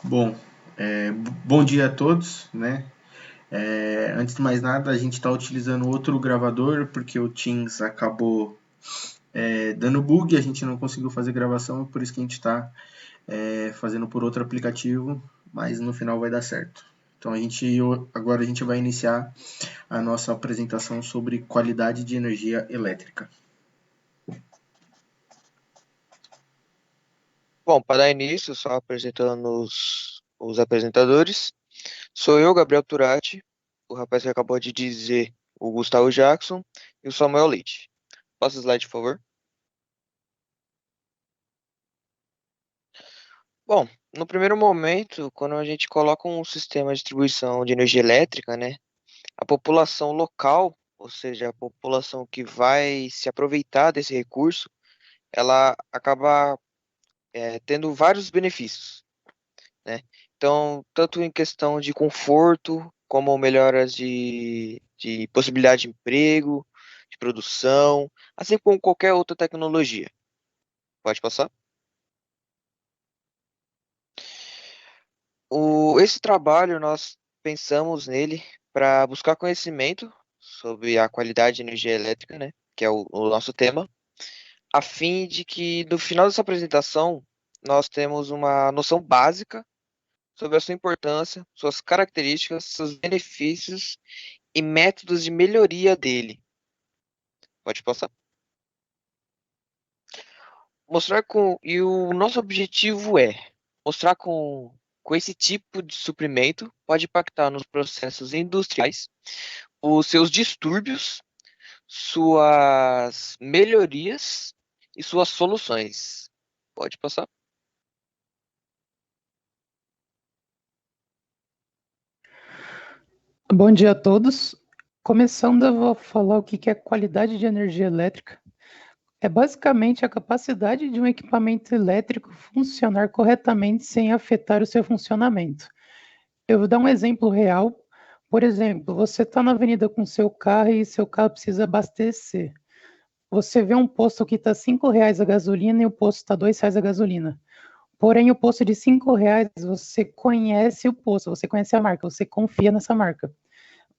Bom, bom dia a todos, né? Antes de mais nada, a gente está utilizando outro gravador porque o Teams acabou dando bug, a gente não conseguiu fazer gravação, por isso que a gente está fazendo por outro aplicativo, mas no final vai dar certo. Então agora a gente vai iniciar a nossa apresentação sobre qualidade de energia elétrica. Bom, para dar início, só apresentando os apresentadores, sou eu, Gabriel Turati, o rapaz que acabou de dizer, o Gustavo Jackson e o Samuel Leite. Passa o slide, por favor. Bom, no primeiro momento, quando a gente coloca um sistema de distribuição de energia elétrica, né, a população local, ou seja, a população que vai se aproveitar desse recurso, ela acaba tendo vários benefícios, né? Então, tanto em questão de conforto, como melhoras de possibilidade de emprego, de produção, assim como qualquer outra tecnologia. Pode passar? Esse trabalho nós pensamos nele para buscar conhecimento sobre a qualidade de energia elétrica, né? Que é o nosso tema, a fim de que no final dessa apresentação nós temos uma noção básica sobre a sua importância, suas características, seus benefícios e métodos de melhoria dele. Pode passar? E o nosso objetivo é mostrar com esse tipo de suprimento pode impactar nos processos industriais, os seus distúrbios, suas melhorias e suas soluções. Pode passar? Bom dia a todos. Começando, eu vou falar o que é qualidade de energia elétrica. É basicamente a capacidade de um equipamento elétrico funcionar corretamente sem afetar o seu funcionamento. Eu vou dar um exemplo real. Por exemplo, você está na avenida com seu carro e seu carro precisa abastecer. Você vê um posto que está R$ 5 a gasolina e o posto está R$ 2 a gasolina. Porém, o posto de R$ 5, você conhece o posto, você conhece a marca, você confia nessa marca.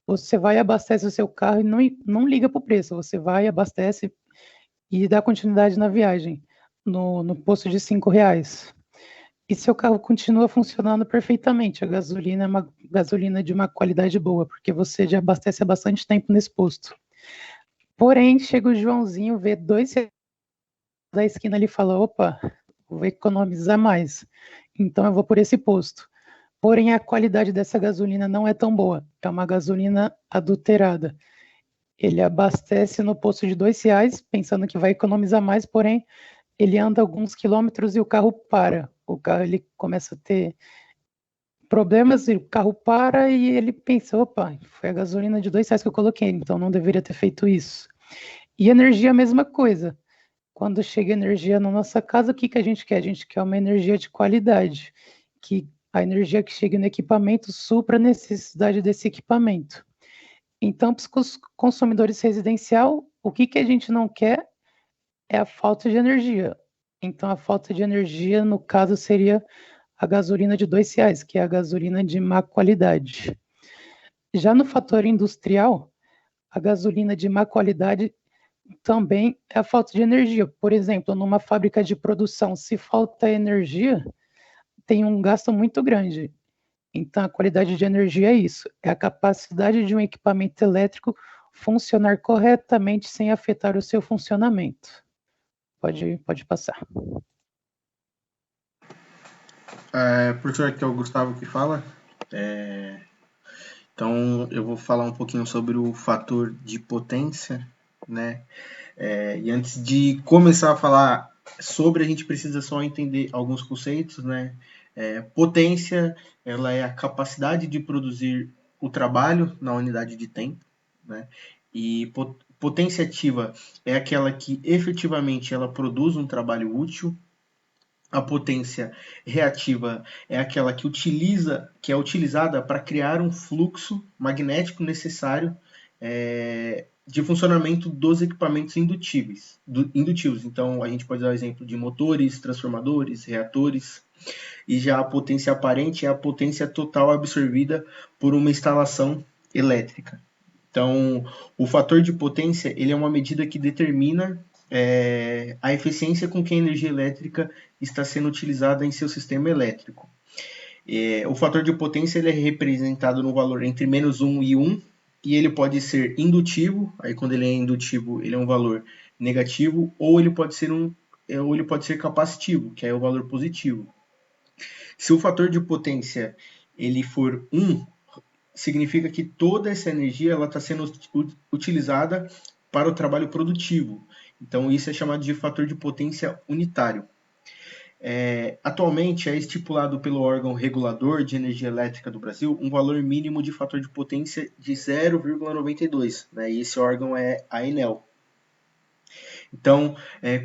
Você vai, abastece o seu carro e não liga para o preço. Você vai, abastece e dá continuidade na viagem no posto de R$ 5. E seu carro continua funcionando perfeitamente. A gasolina é uma gasolina de uma qualidade boa, porque você já abastece há bastante tempo nesse posto. Porém, chega o Joãozinho, vê R$ 2 da esquina ali e fala: opa, vou economizar mais. Então eu vou por esse posto. Porém, a qualidade dessa gasolina não é tão boa. É uma gasolina adulterada. Ele abastece no posto de R$ 2, pensando que vai economizar mais, porém, ele anda alguns quilômetros e o carro para. O carro ele começa a ter problemas e o carro para e ele pensa, opa, foi a gasolina de R$ 2 que eu coloquei, então não deveria ter feito isso. E energia é a mesma coisa. Quando chega energia na nossa casa, o que a gente quer? A gente quer uma energia de qualidade, que a energia que chega no equipamento supra a necessidade desse equipamento. Então, para os consumidores residencial, o que a gente não quer é a falta de energia. Então, a falta de energia, no caso, seria a gasolina de R$ 2, que é a gasolina de má qualidade. Já no fator industrial, a gasolina de má qualidade também é a falta de energia. Por exemplo, numa fábrica de produção, se falta energia, tem um gasto muito grande. Então, a qualidade de energia é isso: é a capacidade de um equipamento elétrico funcionar corretamente sem afetar o seu funcionamento. Pode passar. Professor, aqui é o Gustavo que fala. Então, eu vou falar um pouquinho sobre o fator de potência, né? E antes de começar a falar sobre, a gente precisa só entender alguns conceitos, né? Potência, ela é a capacidade de produzir o trabalho na unidade de tempo, né? E potência ativa é aquela que efetivamente ela produz um trabalho útil. A potência reativa é aquela que é utilizada para criar um fluxo magnético necessário de funcionamento dos equipamentos indutíveis. Indutivos. Então, a gente pode dar o exemplo de motores, transformadores, reatores. e já a potência aparente é a potência total absorvida por uma instalação elétrica. Então, o fator de potência ele é uma medida que determina a eficiência com que a energia elétrica está sendo utilizada em seu sistema elétrico. O fator de potência ele é representado no valor entre -1 e 1, e ele pode ser indutivo, aí quando ele é indutivo ele é um valor negativo, ou ele pode ser capacitivo, que é o valor positivo. Se o fator de potência ele for 1, significa que toda essa energia está sendo utilizada para o trabalho produtivo. Então, isso é chamado de fator de potência unitário. Atualmente, é estipulado pelo órgão regulador de energia elétrica do Brasil um valor mínimo de fator de potência de 0,92, né? E esse órgão é a Enel. Então,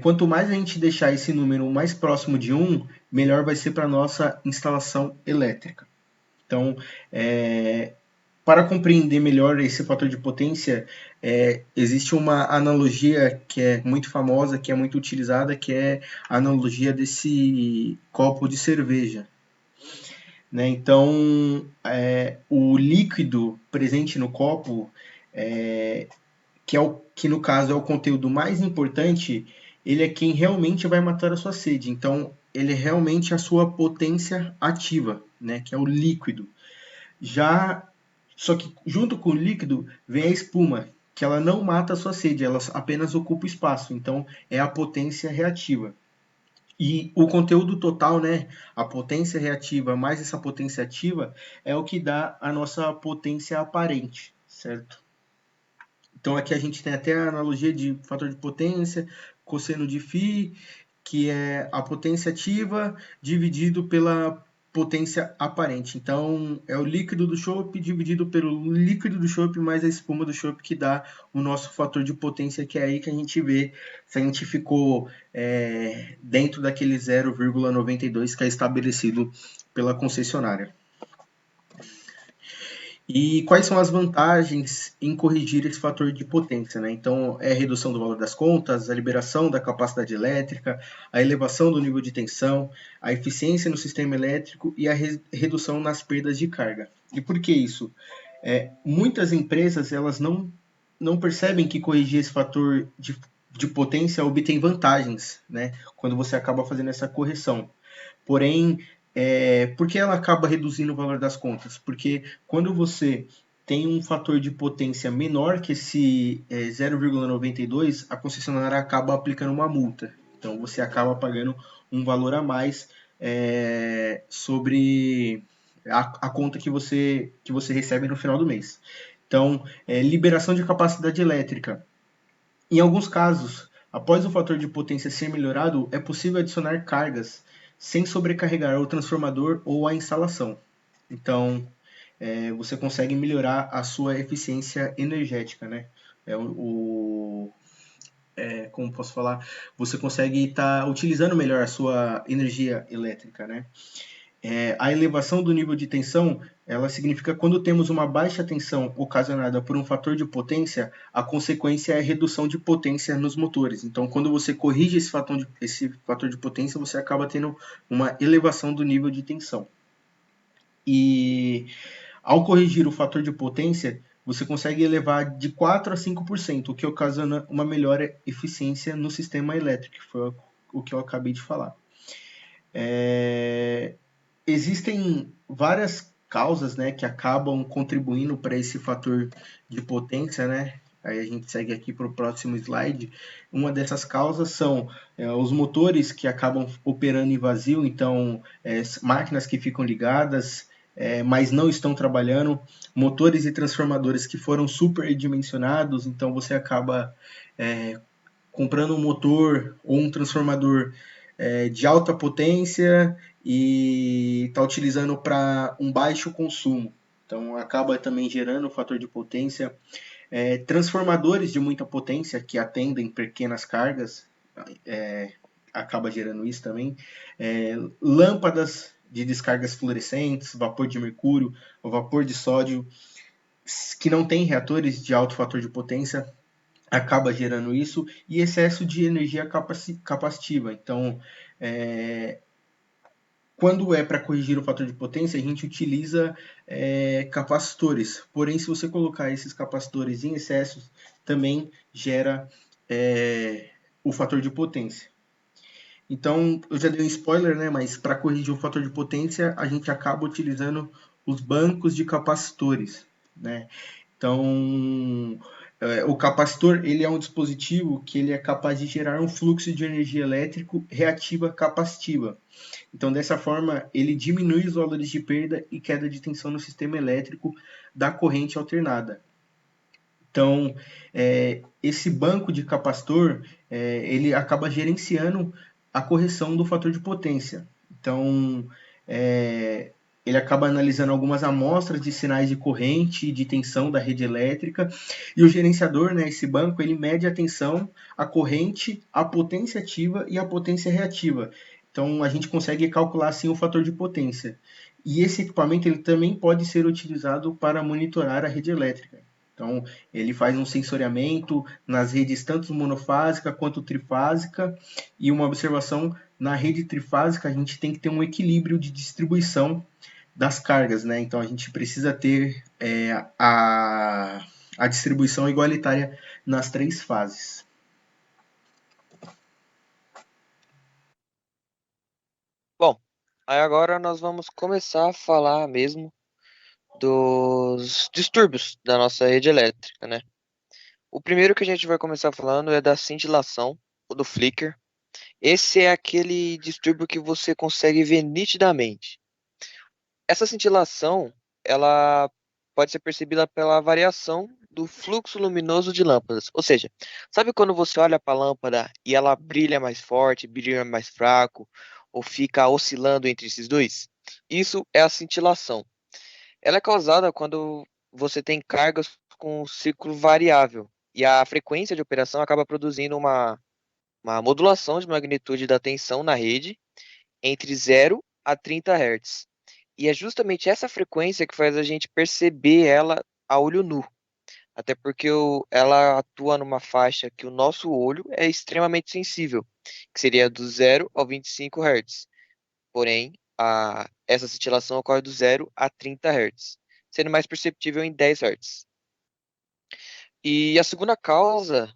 quanto mais a gente deixar esse número mais próximo de 1, melhor vai ser para a nossa instalação elétrica. Então, para compreender melhor esse fator de potência, existe uma analogia que é muito famosa, que é muito utilizada, que é a analogia desse copo de cerveja. Né? Então, o líquido presente no copo, que no caso é o conteúdo mais importante, ele é quem realmente vai matar a sua sede. Então, ele é realmente a sua potência ativa, né? Que é o líquido. Só que junto com o líquido vem a espuma, que ela não mata a sua sede, ela apenas ocupa o espaço. Então, é a potência reativa. E o conteúdo total, né, a potência reativa mais essa potência ativa, é o que dá a nossa potência aparente, certo? Então, aqui a gente tem até a analogia de fator de potência, cosseno de φ, que é a potência ativa dividido pela potência aparente. Então, é o líquido do chopp dividido pelo líquido do chopp mais a espuma do chopp que dá o nosso fator de potência, que é aí que a gente vê se a gente ficou dentro daquele 0,92 que é estabelecido pela concessionária. E quais são as vantagens em corrigir esse fator de potência, né? Então, é a redução do valor das contas, a liberação da capacidade elétrica, a elevação do nível de tensão, a eficiência no sistema elétrico e a redução nas perdas de carga. E por que isso? Muitas empresas elas não percebem que corrigir esse fator de potência obtém vantagens, né? Quando você acaba fazendo essa correção. Porém, por que ela acaba reduzindo o valor das contas? Porque quando você tem um fator de potência menor que esse 0,92, a concessionária acaba aplicando uma multa. Então, você acaba pagando um valor a mais sobre a conta que você recebe no final do mês. Então, liberação de capacidade elétrica. Em alguns casos, após o fator de potência ser melhorado, é possível adicionar cargas sem sobrecarregar o transformador ou a instalação. Então, você consegue melhorar a sua eficiência energética, né? Como posso falar? Você consegue estar utilizando melhor a sua energia elétrica, né? A elevação do nível de tensão, ela significa quando temos uma baixa tensão ocasionada por um fator de potência, a consequência é a redução de potência nos motores. Então, quando você corrige esse fator de potência, você acaba tendo uma elevação do nível de tensão. E ao corrigir o fator de potência, você consegue elevar de 4 a 5%, o que ocasiona uma melhor eficiência no sistema elétrico, que foi o que eu acabei de falar. Existem várias causas, né, que acabam contribuindo para esse fator de potência, né? Aí a gente segue aqui para o próximo slide. Uma dessas causas são os motores que acabam operando em vazio, então máquinas que ficam ligadas, mas não estão trabalhando, motores e transformadores que foram superdimensionados, então você acaba comprando um motor ou um transformador de alta potência e está utilizando para um baixo consumo. Então, acaba também gerando o fator de potência. Transformadores de muita potência que atendem pequenas cargas, acaba gerando isso também. Lâmpadas de descargas fluorescentes, vapor de mercúrio, ou vapor de sódio, que não tem reatores de alto fator de potência, acaba gerando isso, e excesso de energia capacitiva. Então, quando é para corrigir o fator de potência, a gente utiliza capacitores. Porém, se você colocar esses capacitores em excesso, também gera o fator de potência. Então, eu já dei um spoiler, né? Mas para corrigir o fator de potência, a gente acaba utilizando os bancos de capacitores, né? Então, o capacitor ele é um dispositivo que ele é capaz de gerar um fluxo de energia elétrico reativa capacitiva. Então, dessa forma, ele diminui os valores de perda e queda de tensão no sistema elétrico da corrente alternada. Então, esse banco de capacitor, ele acaba gerenciando a correção do fator de potência. Então, ele acaba analisando algumas amostras de sinais de corrente e de tensão da rede elétrica, e o gerenciador, né, esse banco, ele mede a tensão, a corrente, a potência ativa e a potência reativa. Então, a gente consegue calcular assim o fator de potência. E esse equipamento ele também pode ser utilizado para monitorar a rede elétrica. Então, ele faz um sensoriamento nas redes tanto monofásica quanto trifásica, e uma observação: na rede trifásica a gente tem que ter um equilíbrio de distribuição das cargas, né? Então a gente precisa ter a distribuição igualitária nas 3 fases. Bom, aí agora nós vamos começar a falar mesmo dos distúrbios da nossa rede elétrica, né? O primeiro que a gente vai começar falando é da cintilação, ou do flicker. Esse é aquele distúrbio que você consegue ver nitidamente. Essa cintilação, ela pode ser percebida pela variação do fluxo luminoso de lâmpadas. Ou seja, sabe quando você olha para a lâmpada e ela brilha mais forte, brilha mais fraco, ou fica oscilando entre esses dois? Isso é a cintilação. Ela é causada quando você tem cargas com ciclo variável e a frequência de operação acaba produzindo uma modulação de magnitude da tensão na rede entre 0 a 30 Hz. E é justamente essa frequência que faz a gente perceber ela a olho nu. Até porque ela atua numa faixa que o nosso olho é extremamente sensível, que seria do 0 ao 25 Hz. Porém, essa cintilação ocorre do 0 a 30 Hz, sendo mais perceptível em 10 Hz. E a segunda causa,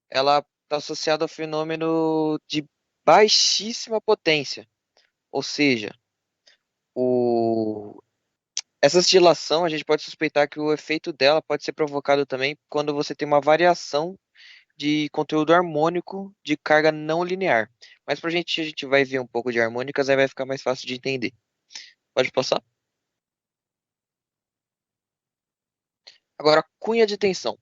ela está associada ao fenômeno de baixíssima potência, ou seja, essa oscilação a gente pode suspeitar que o efeito dela pode ser provocado também quando você tem uma variação de conteúdo harmônico de carga não linear. Mas a gente vai ver um pouco de harmônicas, aí vai ficar mais fácil de entender. Pode passar? Agora, cunha de tensão.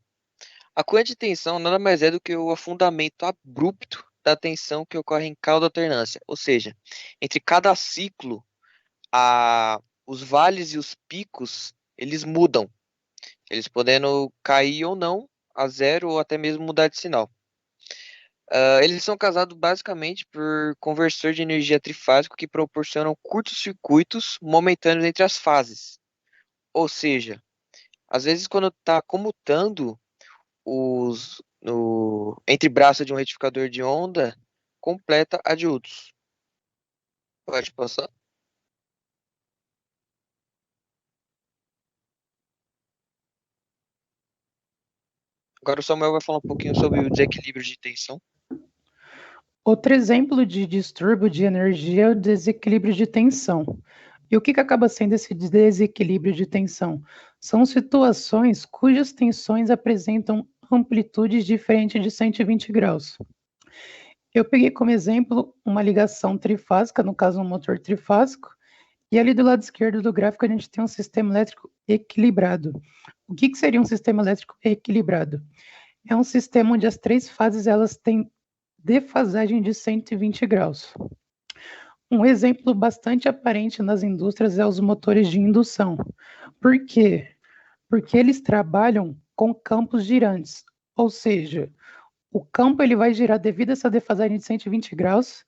A cunha de tensão nada mais é do que o afundamento abrupto da tensão que ocorre em cada alternância. Ou seja, entre cada ciclo, os vales e os picos, eles mudam. Eles podendo cair ou não a zero ou até mesmo mudar de sinal. Eles são causados basicamente por conversor de energia trifásico que proporcionam curtos-circuitos momentâneos entre as fases. Ou seja, às vezes quando está comutando entre braços de um retificador de onda, completa a diodos. Pode passar. Agora o Samuel vai falar um pouquinho sobre o desequilíbrio de tensão. Outro exemplo de distúrbio de energia é o desequilíbrio de tensão. E o que acaba sendo esse desequilíbrio de tensão? São situações cujas tensões apresentam amplitudes diferentes de 120 graus. Eu peguei como exemplo uma ligação trifásica, no caso um motor trifásico, e ali do lado esquerdo do gráfico a gente tem um sistema elétrico equilibrado. O que seria um sistema elétrico equilibrado? É um sistema onde as 3 fases elas têm defasagem de 120 graus. Um exemplo bastante aparente nas indústrias é os motores de indução. Por quê? Porque eles trabalham com campos girantes, ou seja, o campo ele vai girar devido a essa defasagem de 120 graus.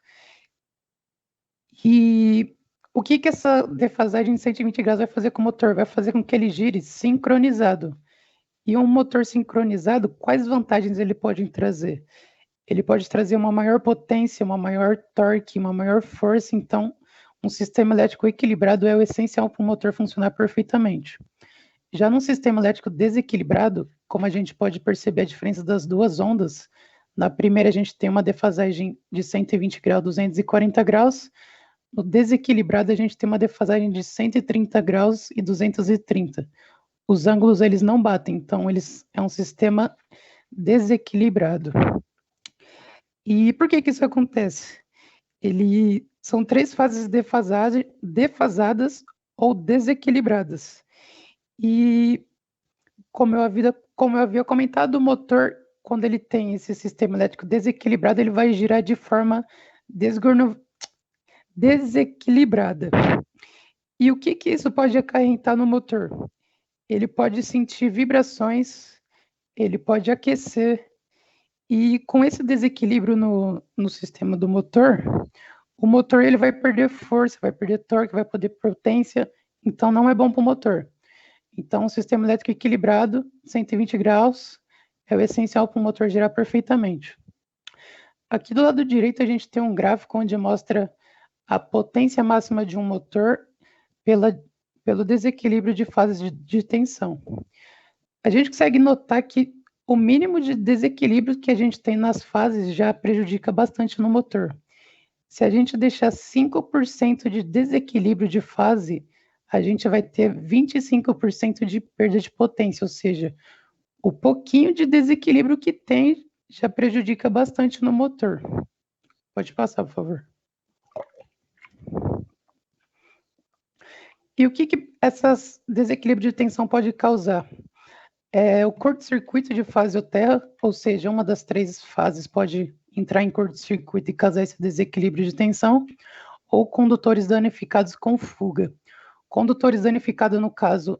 E o que essa defasagem de 120 graus vai fazer com o motor? Vai fazer com que ele gire sincronizado. E um motor sincronizado, quais vantagens ele pode trazer? Ele pode trazer uma maior potência, uma maior torque, uma maior força. Então, um sistema elétrico equilibrado é o essencial para o motor funcionar perfeitamente. Já num sistema elétrico desequilibrado, como a gente pode perceber a diferença das duas ondas, na primeira a gente tem uma defasagem de 120 graus, 240 graus, no desequilibrado a gente tem uma defasagem de 130 graus e 230. Os ângulos eles não batem, então é um sistema desequilibrado. E por que isso acontece? São 3 fases defasadas ou desequilibradas. E como eu havia comentado, o motor, quando ele tem esse sistema elétrico desequilibrado, ele vai girar de forma desequilibrada. E o que isso pode acarretar no motor? Ele pode sentir vibrações, ele pode aquecer, e com esse desequilíbrio no sistema do motor, o motor ele vai perder força, vai perder torque, vai perder potência, então não é bom para o motor. Então, o sistema elétrico equilibrado, 120 graus, é o essencial para o motor girar perfeitamente. Aqui do lado direito a gente tem um gráfico onde mostra a potência máxima de um motor pelo desequilíbrio de fases de tensão. A gente consegue notar que o mínimo de desequilíbrio que a gente tem nas fases já prejudica bastante no motor. Se a gente deixar 5% de desequilíbrio de fase, a gente vai ter 25% de perda de potência, ou seja, o pouquinho de desequilíbrio que tem já prejudica bastante no motor. Pode passar, por favor. E o que esses desequilíbrios de tensão pode causar? O curto-circuito de fase ou terra, ou seja, uma das 3 fases pode entrar em curto-circuito e causar esse desequilíbrio de tensão, ou condutores danificados com fuga. Condutores danificados, no caso,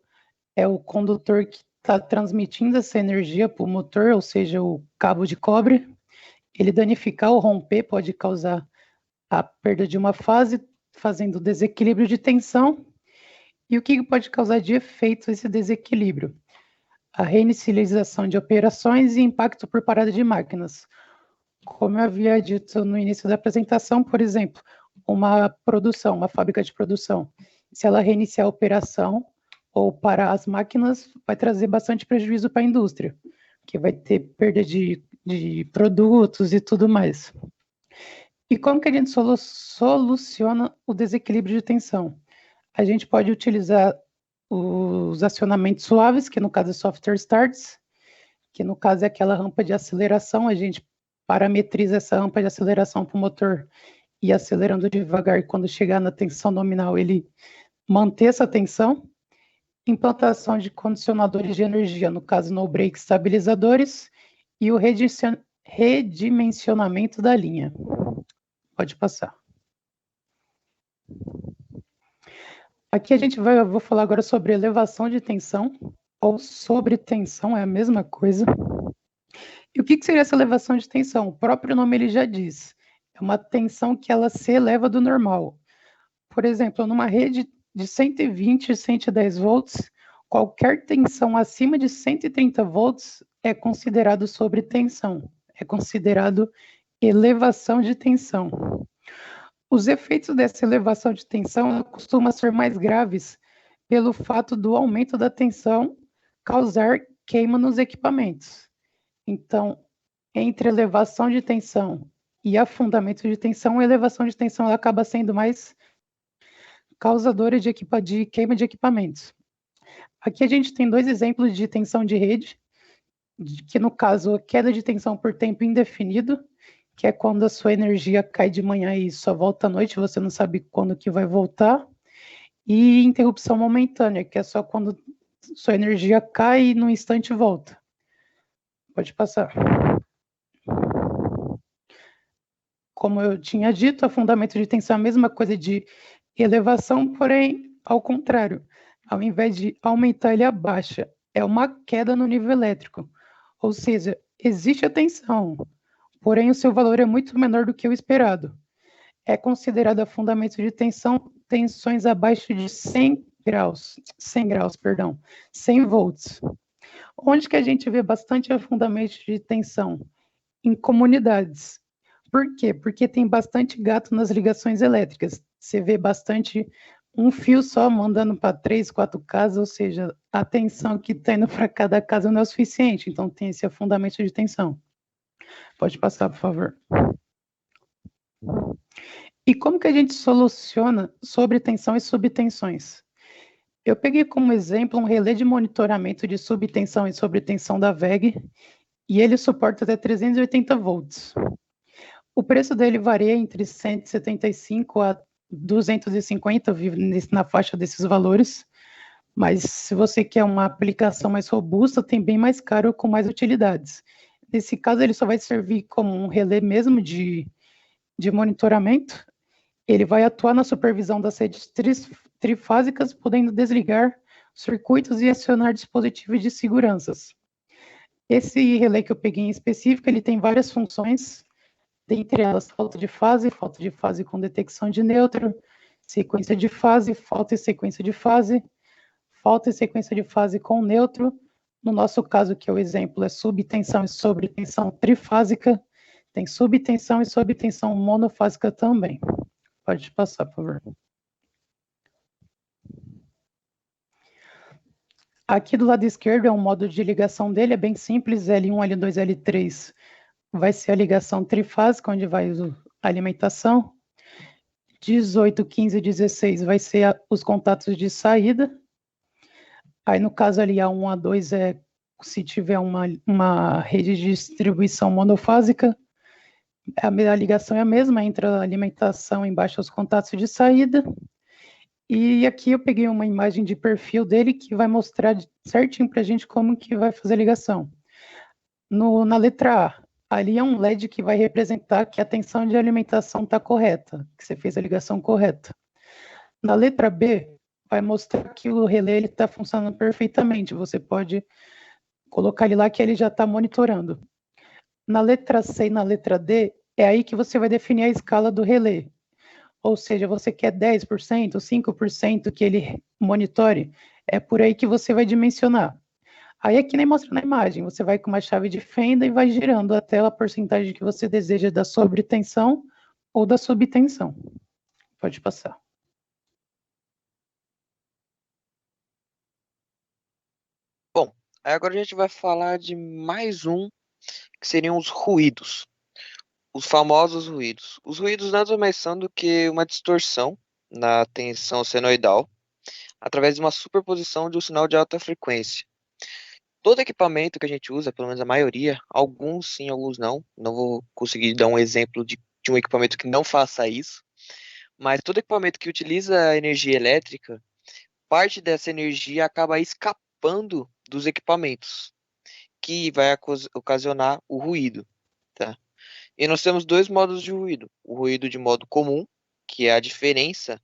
é o condutor que está transmitindo essa energia para o motor, ou seja, o cabo de cobre. Ele danificar ou romper pode causar a perda de uma fase, fazendo desequilíbrio de tensão. E o que pode causar de efeito esse desequilíbrio? A reinicialização de operações e impacto por parada de máquinas. Como eu havia dito no início da apresentação, por exemplo, uma fábrica de produção, se ela reiniciar a operação ou parar as máquinas, vai trazer bastante prejuízo para a indústria, que vai ter perda de produtos e tudo mais. E como que a gente soluciona o desequilíbrio de tensão? A gente pode utilizar os acionamentos suaves, que no caso é software starts, que no caso é aquela rampa de aceleração, a gente parametriza essa rampa de aceleração para o motor e acelerando devagar, e quando chegar na tensão nominal, ele manter essa tensão. Implantação de condicionadores de energia, no caso no break estabilizadores, e o redimensionamento da linha. Pode passar. Aqui eu vou falar agora sobre elevação de tensão, ou sobre tensão, é a mesma coisa. E o que seria essa elevação de tensão? O próprio nome ele já diz. É uma tensão que ela se eleva do normal. Por exemplo, numa rede de 120 e 110 volts, qualquer tensão acima de 130 volts é considerado sobretensão, é considerado elevação de tensão. Os efeitos dessa elevação de tensão costumam ser mais graves pelo fato do aumento da tensão causar queima nos equipamentos. Então, entre elevação de tensão e afundamento de tensão, a elevação de tensão ela acaba sendo mais causadora de queima de equipamentos. Aqui a gente tem 2 exemplos de tensão de rede, que no caso, a queda de tensão por tempo indefinido, que é quando a sua energia cai de manhã e só volta à noite, você não sabe quando que vai voltar, e interrupção momentânea, que é só quando sua energia cai e no instante volta. Pode passar. Como eu tinha dito, afundamento de tensão é a mesma coisa de elevação, porém, ao contrário. Ao invés de aumentar, ele abaixa. É uma queda no nível elétrico. Ou seja, existe a tensão, porém o seu valor é muito menor do que o esperado. É considerado afundamento de tensão tensões abaixo de 100 volts. Onde que a gente vê bastante afundamento de tensão? Em comunidades. Por quê? Porque tem bastante gato nas ligações elétricas. Você vê bastante um fio só mandando para 3, 4 casas, ou seja, a tensão que está indo para cada casa não é o suficiente. Então tem esse afundamento de tensão. Pode passar, por favor. E como que a gente soluciona sobretensão e subtensões? Eu peguei como exemplo um relé de monitoramento de subtensão e sobretensão da WEG, e ele suporta até 380 volts. O preço dele varia entre 175 a 250, na faixa desses valores, mas se você quer uma aplicação mais robusta, tem bem mais caro com mais utilidades. Nesse caso, ele só vai servir como um relé mesmo de monitoramento. Ele vai atuar na supervisão das redes trifásicas, podendo desligar circuitos e acionar dispositivos de seguranças. Esse relé que eu peguei em específico, ele tem várias funções, dentre elas falta de fase com detecção de nêutron, sequência de fase, falta e sequência de fase, falta e sequência de fase com nêutron. No nosso caso, que é o exemplo, é subtensão e sobretensão trifásica, tem subtensão e sobretensão monofásica também. Pode passar, por favor. Aqui do lado esquerdo é um modo de ligação dele, é bem simples, L1, L2, L3 vai ser a ligação trifásica, onde vai a alimentação. 18, 15 e 16 vai ser os contatos de saída. Aí, no caso ali, A1, A2 é se tiver uma rede de distribuição monofásica. A ligação é a mesma, entre a alimentação embaixo os contatos de saída. E aqui eu peguei uma imagem de perfil dele que vai mostrar certinho para a gente como que vai fazer a ligação. Na letra A, ali é um LED que vai representar que a tensão de alimentação está correta, que você fez a ligação correta. Na letra B, vai mostrar que o relé está funcionando perfeitamente. Você pode colocar ele lá que ele já está monitorando. Na letra C e na letra D, é aí que você vai definir a escala do relé. Ou seja, você quer 10%, 5% que ele monitore, é por aí que você vai dimensionar. Aí é que nem mostra na imagem, você vai com uma chave de fenda e vai girando até a porcentagem que você deseja da sobretensão ou da subtensão. Pode passar. Bom, aí agora a gente vai falar de mais um, que seriam os ruídos. Os famosos ruídos. Os ruídos nada mais são do que uma distorção na tensão senoidal através de uma superposição de um sinal de alta frequência. Todo equipamento que a gente usa, pelo menos a maioria, alguns sim, alguns não. Não vou conseguir dar um exemplo de um equipamento que não faça isso, mas todo equipamento que utiliza energia elétrica, parte dessa energia acaba escapando dos equipamentos, que vai ocasionar o ruído, tá? E nós temos dois modos de ruído. O ruído de modo comum, que é a diferença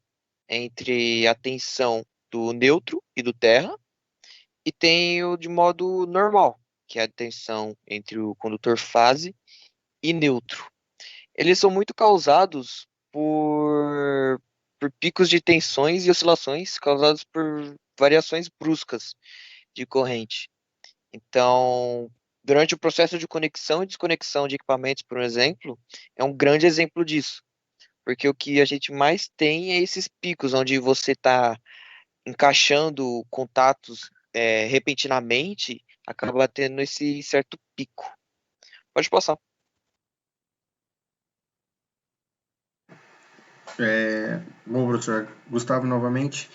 entre a tensão do neutro e do terra, e tem o de modo normal, que é a tensão entre o condutor fase e neutro. Eles são muito causados por picos de tensões e oscilações causados por variações bruscas de corrente. Então, durante o processo de conexão e desconexão de equipamentos, por exemplo, é um grande exemplo disso. Porque o que a gente mais tem é esses picos, onde você está encaixando contatos repentinamente, acaba tendo esse certo pico. Pode passar. Bom, professor Gustavo, novamente.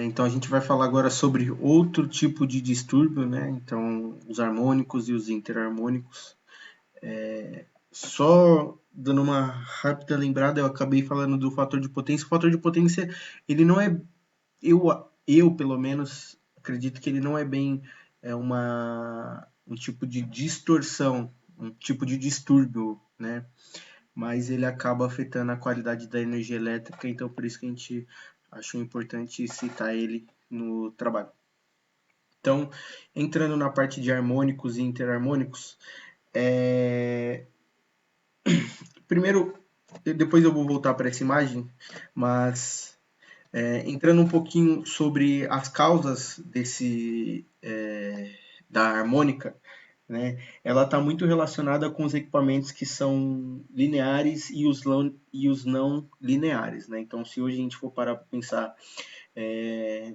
Então, a gente vai falar agora sobre outro tipo de distúrbio, né? Então, os harmônicos e os interharmônicos. Só dando uma rápida lembrada, eu acabei falando do fator de potência. O fator de potência, ele não é... Eu pelo menos, acredito que ele não é bem um tipo de distorção, um tipo de distúrbio, né? Mas ele acaba afetando a qualidade da energia elétrica, então por isso que a gente achou importante citar ele no trabalho. Então, entrando na parte de harmônicos e interharmônicos, primeiro, depois eu vou voltar para essa imagem, mas entrando um pouquinho sobre as causas da harmônica, né, ela está muito relacionada com os equipamentos que são lineares e os não lineares, né? Então, se hoje a gente for parar para pensar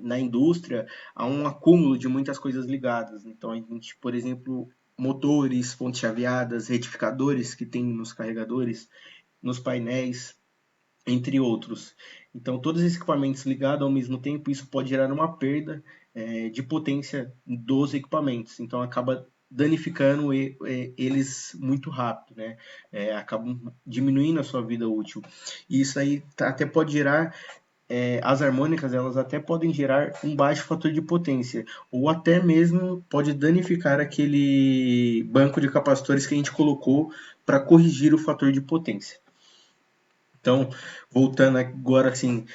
na indústria, há um acúmulo de muitas coisas ligadas. Então, a gente, por exemplo, motores, fontes chaveadas, retificadores que tem nos carregadores, nos painéis, entre outros. Então, todos esses equipamentos ligados ao mesmo tempo, isso pode gerar uma perda de potência dos equipamentos. Então, acaba danificando eles muito rápido, né? Acabam diminuindo a sua vida útil. E isso aí até pode gerar as harmônicas, elas até podem gerar um baixo fator de potência, ou até mesmo pode danificar aquele banco de capacitores que a gente colocou para corrigir o fator de potência. Então, voltando agora assim,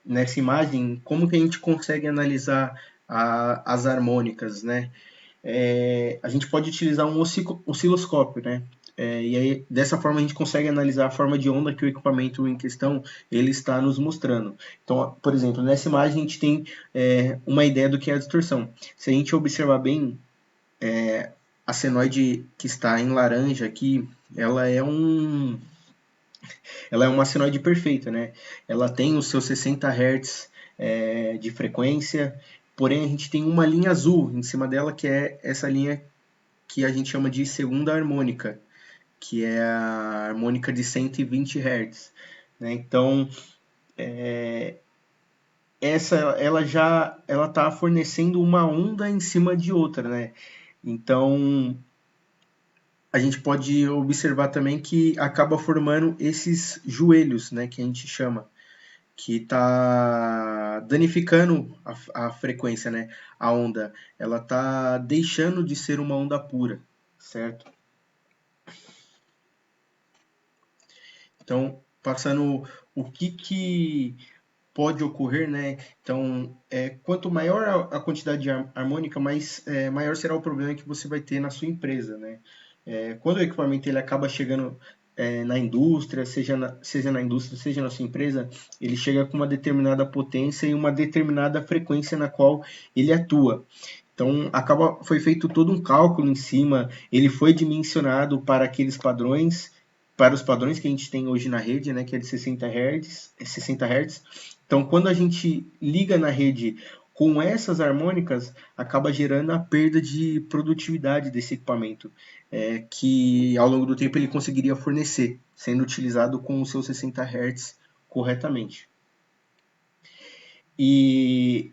nessa imagem, como que a gente consegue analisar as harmônicas, né? A gente pode utilizar um osciloscópio, né? E aí, dessa forma, a gente consegue analisar a forma de onda que o equipamento em questão ele está nos mostrando. Então, por exemplo, nessa imagem a gente tem uma ideia do que é a distorção. Se a gente observar bem, a senoide que está em laranja aqui, ela é uma senoide perfeita, né? Ela tem os seus 60 Hz de frequência, porém a gente tem uma linha azul em cima dela, que é essa linha que a gente chama de segunda harmônica, que é a harmônica de 120 Hz. Né? Então, ela está fornecendo uma onda em cima de outra, né? Então, a gente pode observar também que acaba formando esses joelhos, né, que a gente chama, que está danificando a frequência, né, a onda. Ela está deixando de ser uma onda pura, certo? Então, passando o que pode ocorrer, né? Então, quanto maior a quantidade de harmônica, maior será o problema que você vai ter na sua empresa, né? Quando o equipamento ele acaba chegando na indústria, seja na indústria, seja na sua empresa, ele chega com uma determinada potência e uma determinada frequência na qual ele atua. Então, foi feito todo um cálculo em cima, ele foi dimensionado para aqueles padrões, para os padrões que a gente tem hoje na rede, né, que é de 60 Hz, Então, quando a gente liga na rede com essas harmônicas, acaba gerando a perda de produtividade desse equipamento, que ao longo do tempo ele conseguiria fornecer, sendo utilizado com os seus 60 Hz corretamente. E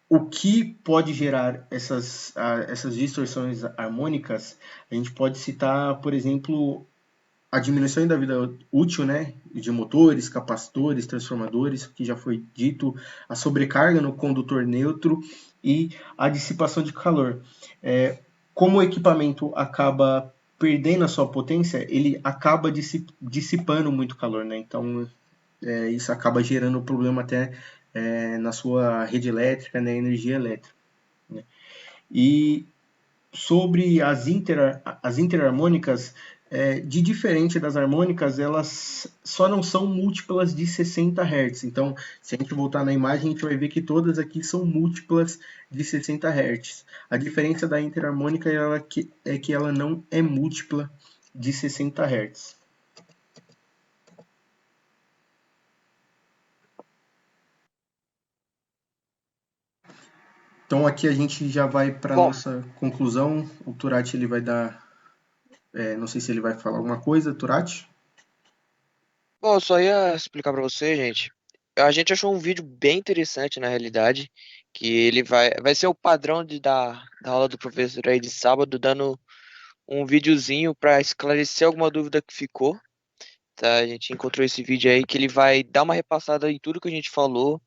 o que pode gerar essas distorções harmônicas, a gente pode citar, por exemplo, a diminuição da vida útil, né, de motores, capacitores, transformadores, que já foi dito, a sobrecarga no condutor neutro e a dissipação de calor. Como o equipamento acaba perdendo a sua potência, ele acaba dissipando muito calor, né? Então, isso acaba gerando problema até na sua rede elétrica, na energia elétrica. Né? E sobre as interharmônicas, de diferente das harmônicas, elas só não são múltiplas de 60 Hz. Então, se a gente voltar na imagem, a gente vai ver que todas aqui são múltiplas de 60 Hz. A diferença da interharmônica é que ela não é múltipla de 60 Hz. Então aqui a gente já vai para a nossa conclusão. O Turati ele vai dar... não sei se ele vai falar alguma coisa, Turati? Bom, eu só ia explicar para você, gente. A gente achou um vídeo bem interessante, na realidade, que ele vai ser o padrão da aula do professor aí de sábado, dando um videozinho para esclarecer alguma dúvida que ficou. Tá? A gente encontrou esse vídeo aí que ele vai dar uma repassada em tudo que a gente falou,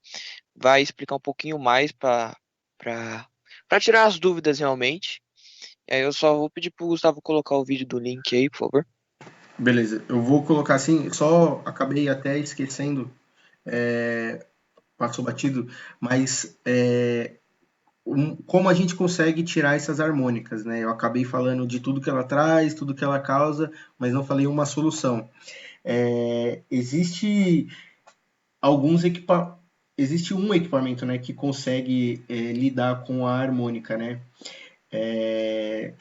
vai explicar um pouquinho mais para tirar as dúvidas realmente. E aí eu só vou pedir pro Gustavo colocar o vídeo do link aí, por favor. Beleza, eu vou colocar assim, só acabei até esquecendo, passou batido, mas como a gente consegue tirar essas harmônicas, né? Eu acabei falando de tudo que ela traz, tudo que ela causa, mas não falei uma solução. Existe existe um equipamento, né, que consegue lidar com a harmônica, né? ele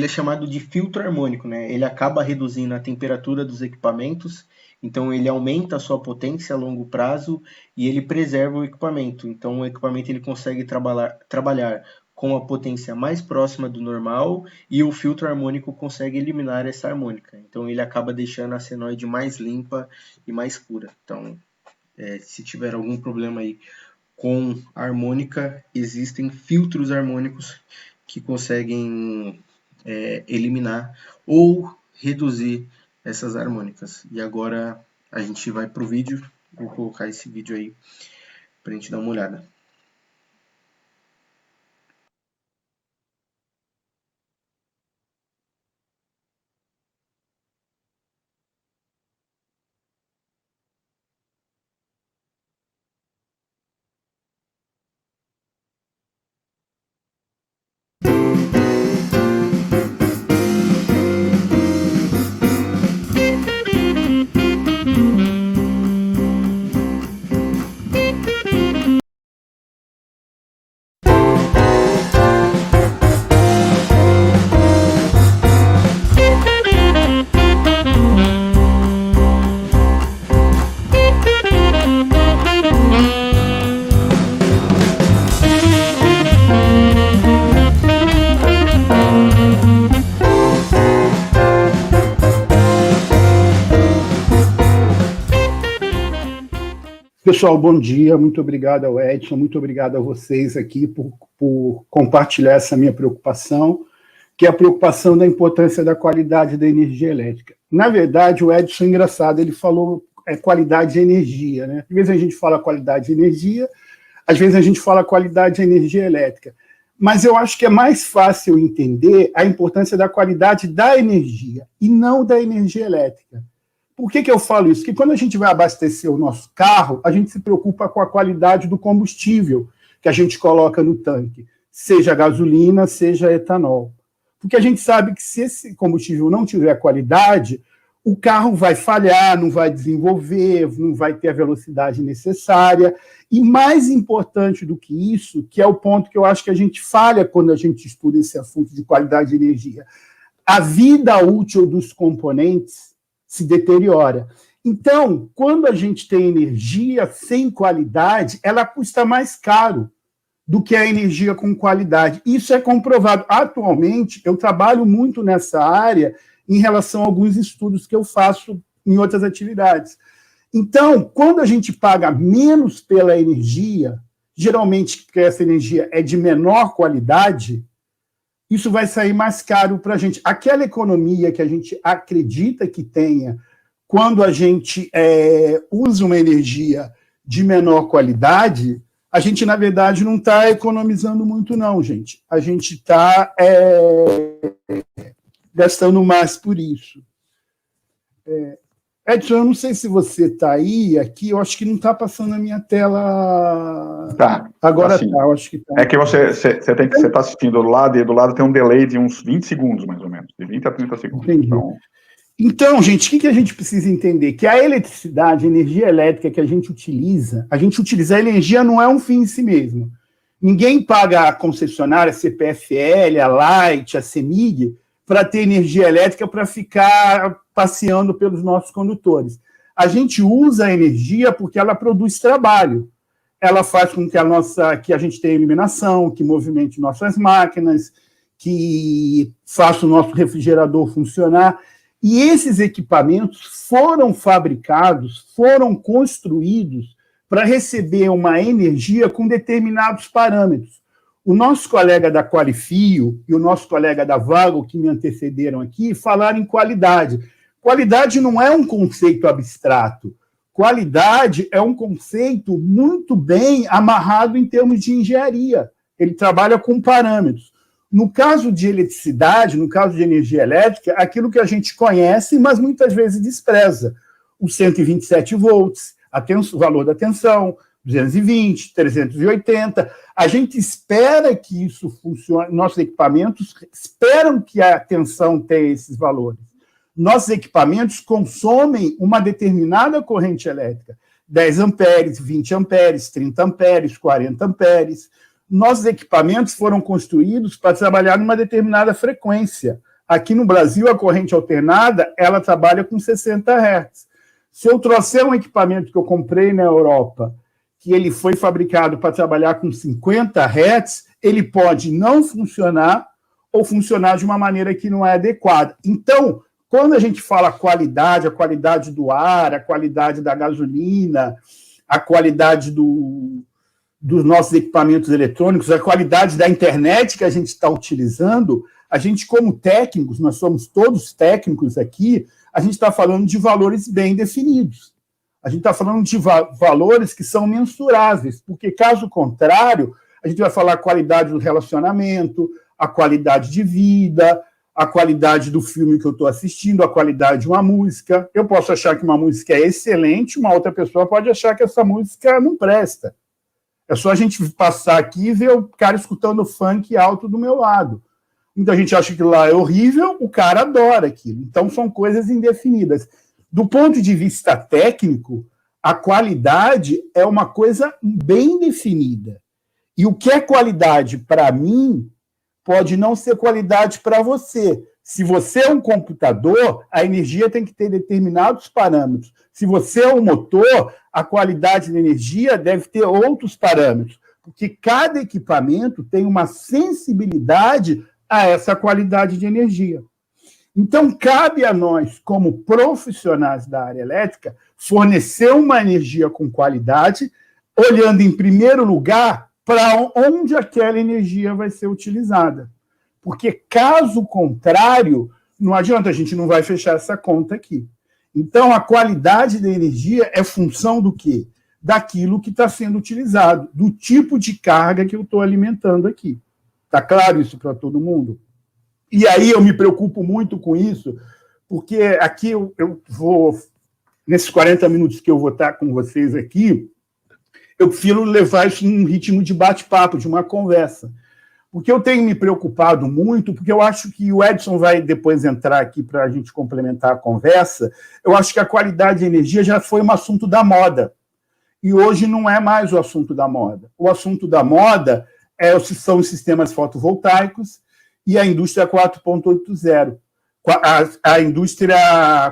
é chamado de filtro harmônico, né? Ele acaba reduzindo a temperatura dos equipamentos, então ele aumenta a sua potência a longo prazo e ele preserva o equipamento. Então o equipamento ele consegue trabalhar com a potência mais próxima do normal e o filtro harmônico consegue eliminar essa harmônica. Então ele acaba deixando a senoide mais limpa e mais pura. Então, se tiver algum problema aí com harmônica, existem filtros harmônicos que conseguem eliminar ou reduzir essas harmônicas. E agora a gente vai para o vídeo. Vou colocar esse vídeo aí para a gente dar uma olhada. Pessoal, bom dia, muito obrigado ao Edson, muito obrigado a vocês aqui por compartilhar essa minha preocupação, que é a preocupação da importância da qualidade da energia elétrica. Na verdade, o Edson, engraçado, ele falou qualidade de energia, né? Às vezes a gente fala qualidade de energia, às vezes a gente fala qualidade de energia elétrica, mas eu acho que é mais fácil entender a importância da qualidade da energia e não da energia elétrica. Por que eu falo isso? Que quando a gente vai abastecer o nosso carro, a gente se preocupa com a qualidade do combustível que a gente coloca no tanque, seja gasolina, seja etanol. Porque a gente sabe que se esse combustível não tiver qualidade, o carro vai falhar, não vai desenvolver, não vai ter a velocidade necessária. E mais importante do que isso, que é o ponto que eu acho que a gente falha quando a gente estuda esse assunto de qualidade de energia, a vida útil dos componentes se deteriora. Então, quando a gente tem energia sem qualidade, ela custa mais caro do que a energia com qualidade. Isso é comprovado. Atualmente, eu trabalho muito nessa área em relação a alguns estudos que eu faço em outras atividades. Então, quando a gente paga menos pela energia, geralmente que essa energia é de menor qualidade, isso vai sair mais caro para a gente. Aquela economia que a gente acredita que tenha quando a gente usa uma energia de menor qualidade, a gente, na verdade, não está economizando muito, não, gente. A gente está gastando mais por isso. Edson, eu não sei se você está aí, aqui, eu acho que não está passando a minha tela. Tá. Agora assim, tá, eu acho que tá. É que você está assistindo do lado, e do lado tem um delay de uns 20 segundos, mais ou menos, de 20 a 30 segundos. Entendi. Então, gente, o que a gente precisa entender? Que a eletricidade, a energia elétrica que a gente utiliza a energia não é um fim em si mesmo. Ninguém paga a concessionária, a CPFL, a Light, a CEMIG, para ter energia elétrica para ficar passeando pelos nossos condutores. A gente usa a energia porque ela produz trabalho. Ela faz com que a gente tenha iluminação, que movimente nossas máquinas, que faça o nosso refrigerador funcionar. E esses equipamentos foram fabricados, foram construídos para receber uma energia com determinados parâmetros. O nosso colega da Qualifio e o nosso colega da Vago, que me antecederam aqui, falaram em qualidade. Qualidade não é um conceito abstrato. Qualidade é um conceito muito bem amarrado em termos de engenharia. Ele trabalha com parâmetros. No caso de eletricidade, no caso de energia elétrica, aquilo que a gente conhece, mas muitas vezes despreza. Os 127 volts, o valor da tensão, 220, 380. A gente espera que isso funcione, nossos equipamentos esperam que a tensão tenha esses valores. Nossos equipamentos consomem uma determinada corrente elétrica, 10 amperes, 20 amperes, 30 amperes, 40 amperes. nossos equipamentos foram construídos para trabalhar numa determinada frequência. Aqui no Brasil, a corrente alternada, ela trabalha com 60 Hz. Se eu trouxer um equipamento que eu comprei na Europa, que ele foi fabricado para trabalhar com 50 Hz, ele pode não funcionar ou funcionar de uma maneira que não é adequada. Então, quando a gente fala a qualidade do ar, a qualidade da gasolina, a qualidade dos nossos equipamentos eletrônicos, a qualidade da internet que a gente está utilizando, a gente, como técnicos, nós somos todos técnicos aqui, a gente está falando de valores bem definidos. A gente está falando de valores que são mensuráveis, porque, caso contrário, a gente vai falar a qualidade do relacionamento, a qualidade de vida, a qualidade do filme que eu estou assistindo, a qualidade de uma música. Eu posso achar que uma música é excelente, uma outra pessoa pode achar que essa música não presta. É só a gente passar aqui e ver o cara escutando funk alto do meu lado. Muita gente acha que lá é horrível, o cara adora aquilo. Então, são coisas indefinidas. Do ponto de vista técnico, a qualidade é uma coisa bem definida. E o que é qualidade para mim pode não ser qualidade para você. Se você é um computador, a energia tem que ter determinados parâmetros. Se você é um motor, a qualidade da energia deve ter outros parâmetros. Porque cada equipamento tem uma sensibilidade a essa qualidade de energia. Então, cabe a nós, como profissionais da área elétrica, fornecer uma energia com qualidade, olhando, em primeiro lugar, para onde aquela energia vai ser utilizada. Porque, caso contrário, não adianta, a gente não vai fechar essa conta aqui. Então, a qualidade da energia é função do quê? Daquilo que está sendo utilizado, do tipo de carga que eu estou alimentando aqui. Está claro isso para todo mundo? E aí eu me preocupo muito com isso, porque aqui eu vou, nesses 40 minutos que eu vou estar com vocês aqui, eu prefiro levar isso num ritmo de bate-papo, de uma conversa. Porque eu tenho me preocupado muito, porque eu acho que o Edson vai depois entrar aqui para a gente complementar a conversa, eu acho que a qualidade de energia já foi um assunto da moda. E hoje não é mais o assunto da moda. O assunto da moda são os sistemas fotovoltaicos e a indústria 4.0. A indústria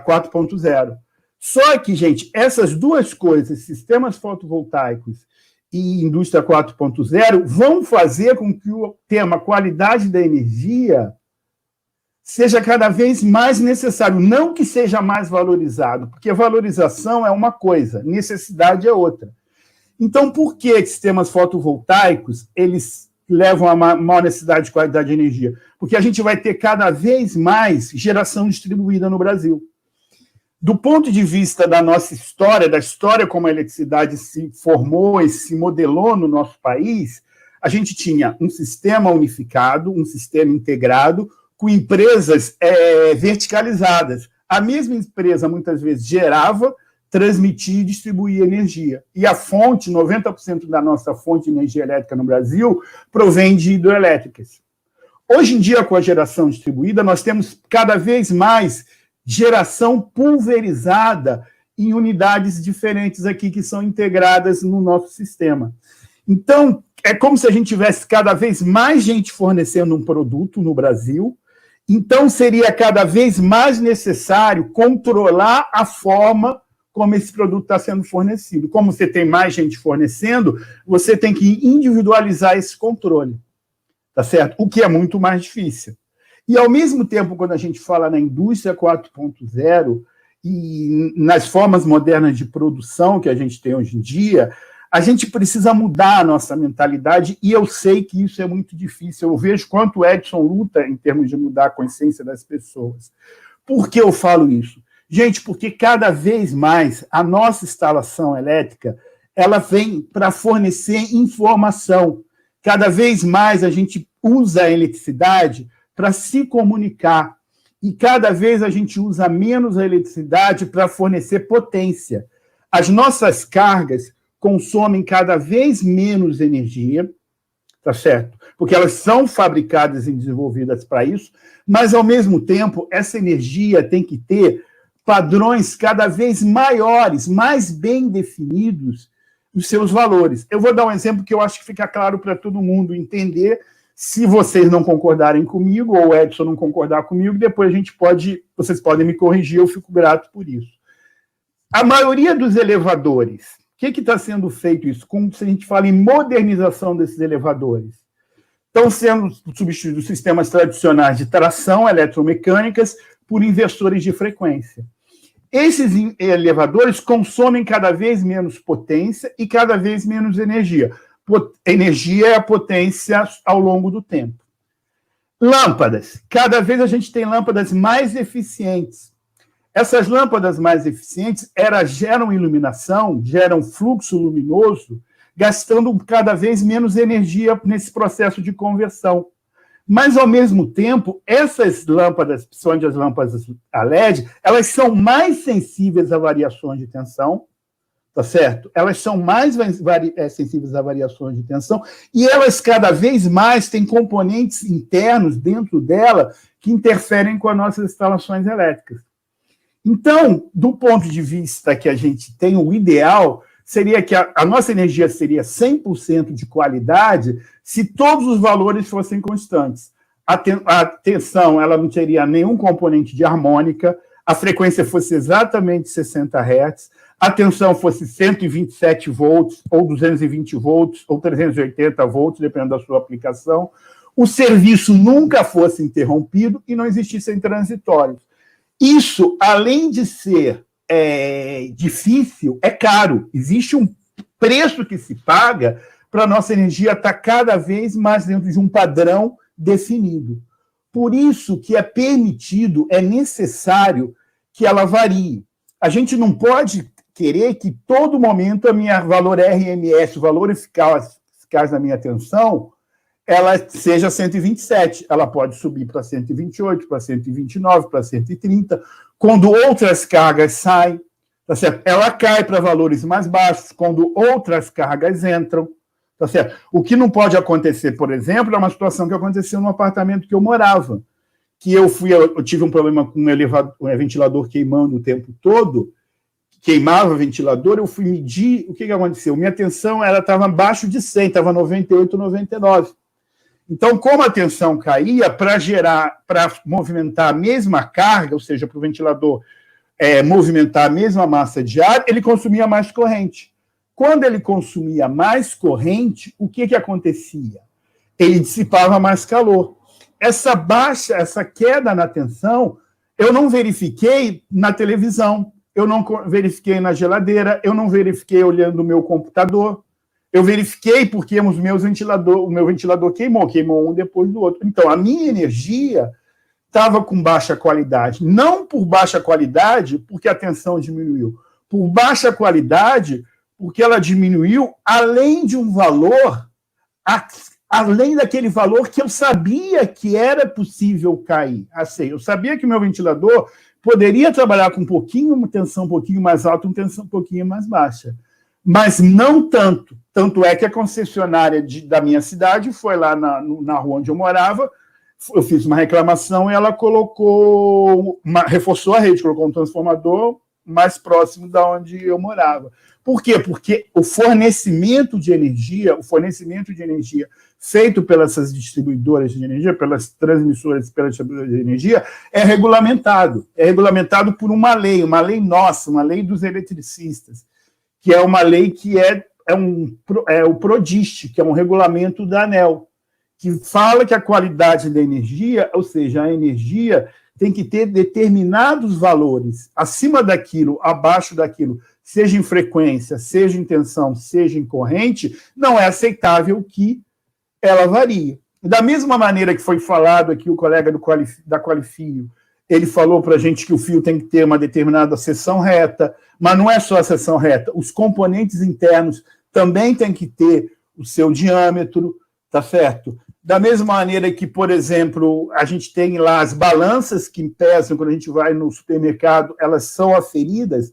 4.0. Só que, gente, essas duas coisas, sistemas fotovoltaicos e indústria 4.0, vão fazer com que o tema qualidade da energia seja cada vez mais necessário, não que seja mais valorizado, porque valorização é uma coisa, necessidade é outra. Então, por que sistemas fotovoltaicos eles levam a maior necessidade de qualidade de energia? Porque a gente vai ter cada vez mais geração distribuída no Brasil. Do ponto de vista da nossa história, da história como a eletricidade se formou e se modelou no nosso país, a gente tinha um sistema unificado, um sistema integrado, com empresas verticalizadas. A mesma empresa, muitas vezes, gerava, transmitia e distribuía energia. E a fonte, 90% da nossa fonte de energia elétrica no Brasil, provém de hidrelétricas. Hoje em dia, com a geração distribuída, nós temos cada vez mais geração pulverizada em unidades diferentes aqui que são integradas no nosso sistema. Então, é como se a gente tivesse cada vez mais gente fornecendo um produto no Brasil, então seria cada vez mais necessário controlar a forma como esse produto está sendo fornecido. Como você tem mais gente fornecendo, você tem que individualizar esse controle, tá certo? O que é muito mais difícil. E, ao mesmo tempo, quando a gente fala na indústria 4.0 e nas formas modernas de produção que a gente tem hoje em dia, a gente precisa mudar a nossa mentalidade, e eu sei que isso é muito difícil. Eu vejo quanto o Edson luta em termos de mudar a consciência das pessoas. Por que eu falo isso? Gente, porque cada vez mais a nossa instalação elétrica ela vem para fornecer informação. Cada vez mais a gente usa a eletricidade para se comunicar. E cada vez a gente usa menos a eletricidade para fornecer potência. As nossas cargas consomem cada vez menos energia, tá certo? Porque elas são fabricadas e desenvolvidas para isso, mas, ao mesmo tempo, essa energia tem que ter padrões cada vez maiores, mais bem definidos os seus valores. Eu vou dar um exemplo que eu acho que fica claro para todo mundo entender. Se vocês não concordarem comigo, ou o Edson não concordar comigo, depois vocês podem me corrigir, eu fico grato por isso. A maioria dos elevadores, o que está sendo feito isso? Como se a gente fala em modernização desses elevadores? Estão sendo substituídos sistemas tradicionais de tração eletromecânicas por inversores de frequência. Esses elevadores consomem cada vez menos potência e cada vez menos energia. Energia é a potência ao longo do tempo. Lâmpadas. Cada vez a gente tem lâmpadas mais eficientes. Essas lâmpadas mais eficientes geram iluminação, geram fluxo luminoso, gastando cada vez menos energia nesse processo de conversão. Mas, ao mesmo tempo, essas lâmpadas, principalmente as lâmpadas a LED, elas são mais sensíveis a variações de tensão, tá certo? Elas são mais sensíveis a variações de tensão e elas cada vez mais têm componentes internos dentro dela que interferem com as nossas instalações elétricas. Então, do ponto de vista que a gente tem, o ideal seria que a nossa energia seria 100% de qualidade se todos os valores fossem constantes. A tensão ela não teria nenhum componente de harmônica, a frequência fosse exatamente 60 Hz, a tensão fosse 127 volts, ou 220 volts, ou 380 volts, dependendo da sua aplicação, o serviço nunca fosse interrompido e não existissem transitórios. Isso, além de ser difícil, é caro. Existe um preço que se paga para a nossa energia estar cada vez mais dentro de um padrão definido. Por isso que é permitido, é necessário que ela varie. A gente não pode querer que todo momento a minha valor RMS, o valor eficaz da minha tensão, ela seja 127. Ela pode subir para 128, para 129, para 130. Quando outras cargas saem, tá certo? Ela cai para valores mais baixos quando outras cargas entram. Tá certo? O que não pode acontecer, por exemplo, é uma situação que aconteceu no apartamento que eu morava, que eu tive um problema com um ventilador queimando o tempo todo, queimava o ventilador, eu fui medir, o que aconteceu? Minha tensão estava abaixo de 100, estava 98, 99. Então, como a tensão caía, para movimentar a mesma carga, ou seja, para o ventilador movimentar a mesma massa de ar, ele consumia mais corrente. Quando ele consumia mais corrente, o que acontecia? Ele dissipava mais calor. Essa queda na tensão, eu não verifiquei na televisão, eu não verifiquei na geladeira, eu não verifiquei olhando o meu computador, eu verifiquei porque o meu ventilador queimou um depois do outro. Então, a minha energia estava com baixa qualidade. Não por baixa qualidade, porque a tensão diminuiu. Por baixa qualidade, porque ela diminuiu além de um valor, além daquele valor que eu sabia que era possível cair. Assim, eu sabia que o meu ventilador poderia trabalhar com uma tensão um pouquinho mais alta, uma tensão um pouquinho mais baixa. Mas não tanto. Tanto é que a concessionária da minha cidade foi lá na rua onde eu morava, eu fiz uma reclamação e ela reforçou a rede, colocou um transformador mais próximo da onde eu morava. Por quê? Porque o fornecimento de energia feito pelas distribuidoras de energia, pelas transmissoras, pelas distribuidoras de energia, é regulamentado. É regulamentado por uma lei nossa, uma lei dos eletricistas, que é uma lei que é o PRODIST, que é um regulamento da ANEEL, que fala que a qualidade da energia, ou seja, a energia tem que ter determinados valores, acima daquilo, abaixo daquilo, seja em frequência, seja em tensão, seja em corrente, não é aceitável que ela varie. Da mesma maneira que foi falado aqui, o colega da Qualifio, ele falou para a gente que o fio tem que ter uma determinada seção reta, mas não é só a seção reta, os componentes internos também têm que ter o seu diâmetro, tá certo? Da mesma maneira que, por exemplo, a gente tem lá as balanças que pesam, quando a gente vai no supermercado, elas são aferidas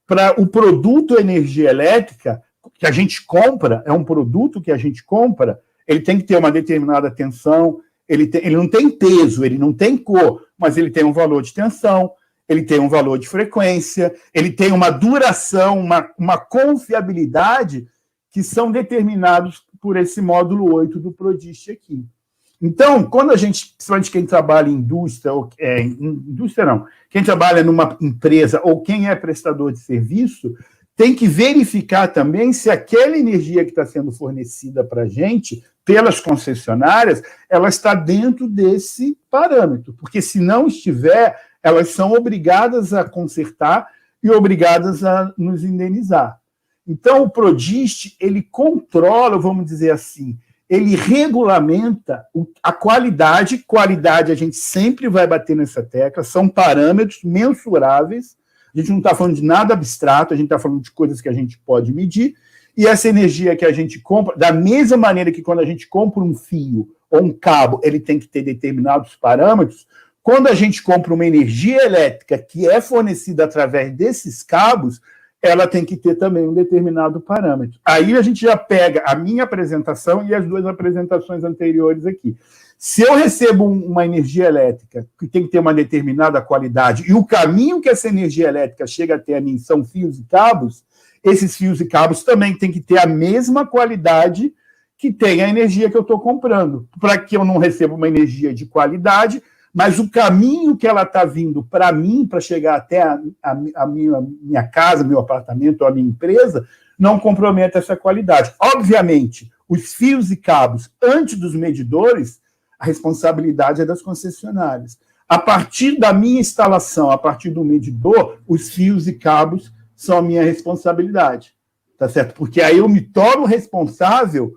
para o produto energia elétrica que a gente compra, é um produto que a gente compra, ele tem que ter uma determinada tensão, ele não tem peso, ele não tem cor, mas ele tem um valor de tensão, ele tem um valor de frequência, ele tem uma duração, uma confiabilidade que são determinados por esse módulo 8 do PRODIST aqui. Então, quando a gente, principalmente quem trabalha em indústria, quem trabalha numa empresa ou quem é prestador de serviço, tem que verificar também se aquela energia que está sendo fornecida para a gente, pelas concessionárias, ela está dentro desse parâmetro, porque se não estiver, elas são obrigadas a consertar e obrigadas a nos indenizar. Então, o PRODIST, ele controla, vamos dizer assim, ele regulamenta a qualidade. Qualidade, a gente sempre vai bater nessa tecla, são parâmetros mensuráveis. A gente não está falando de nada abstrato, a gente está falando de coisas que a gente pode medir. E essa energia que a gente compra, da mesma maneira que quando a gente compra um fio ou um cabo, ele tem que ter determinados parâmetros, quando a gente compra uma energia elétrica que é fornecida através desses cabos, ela tem que ter também um determinado parâmetro. Aí a gente já pega a minha apresentação e as duas apresentações anteriores aqui. Se eu recebo uma energia elétrica que tem que ter uma determinada qualidade e o caminho que essa energia elétrica chega até a mim são fios e cabos, esses fios e cabos também têm que ter a mesma qualidade que tem a energia que eu estou comprando, para que eu não receba uma energia de qualidade, mas o caminho que ela está vindo para mim, para chegar até a minha casa, meu apartamento ou a minha empresa, não comprometa essa qualidade. Obviamente, os fios e cabos, antes dos medidores, a responsabilidade é das concessionárias. A partir da minha instalação, a partir do medidor, os fios e cabos são a minha responsabilidade, tá certo? Porque aí eu me torno responsável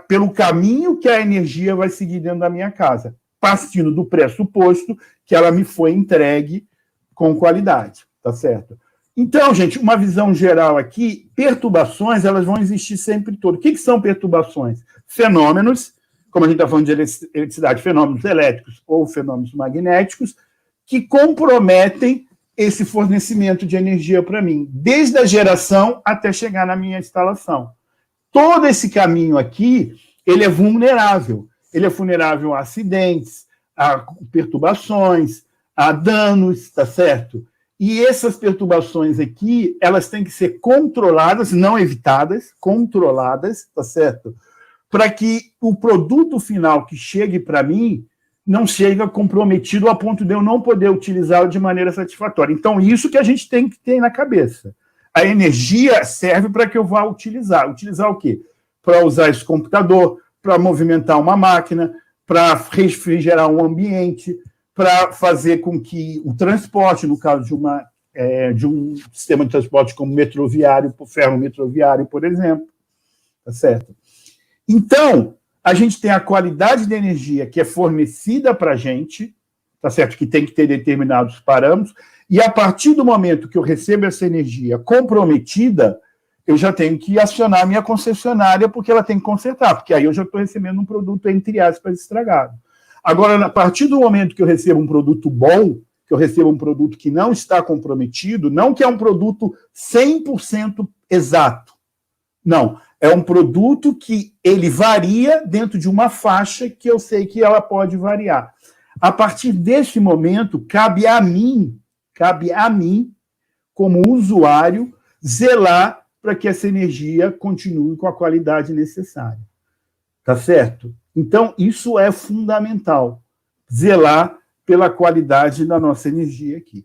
pelo caminho que a energia vai seguir dentro da minha casa, partindo do pressuposto que ela me foi entregue com qualidade, tá certo? Então, gente, uma visão geral aqui, perturbações, elas vão existir sempre todo. O que são perturbações? Fenômenos, como a gente está falando de eletricidade, fenômenos elétricos ou fenômenos magnéticos, que comprometem esse fornecimento de energia para mim, desde a geração até chegar na minha instalação. Todo esse caminho aqui, ele é vulnerável. Ele é vulnerável a acidentes, a perturbações, a danos, tá certo? E essas perturbações aqui, elas têm que ser controladas, não evitadas, controladas, tá certo? Para que o produto final que chegue para mim não chegue comprometido a ponto de eu não poder utilizá-lo de maneira satisfatória. Então, isso que a gente tem que ter na cabeça. A energia serve para que eu vá utilizar. Utilizar o quê? Para usar esse computador, para movimentar uma máquina, para refrigerar um ambiente, para fazer com que o transporte, no caso de um sistema de transporte como metroviário, ferro metroviário, por exemplo, tá certo? Então, a gente tem a qualidade de energia que é fornecida para a gente, tá certo? Que tem que ter determinados parâmetros, e a partir do momento que eu recebo essa energia comprometida, eu já tenho que acionar a minha concessionária porque ela tem que consertar, porque aí eu já estou recebendo um produto, entre aspas, estragado. Agora, a partir do momento que eu recebo um produto bom, que eu recebo um produto que não está comprometido, não que é um produto 100% exato, não, é um produto que ele varia dentro de uma faixa que eu sei que ela pode variar. A partir desse momento, cabe a mim, como usuário, zelar para que essa energia continue com a qualidade necessária. Tá certo? Então, isso é fundamental, zelar pela qualidade da nossa energia aqui.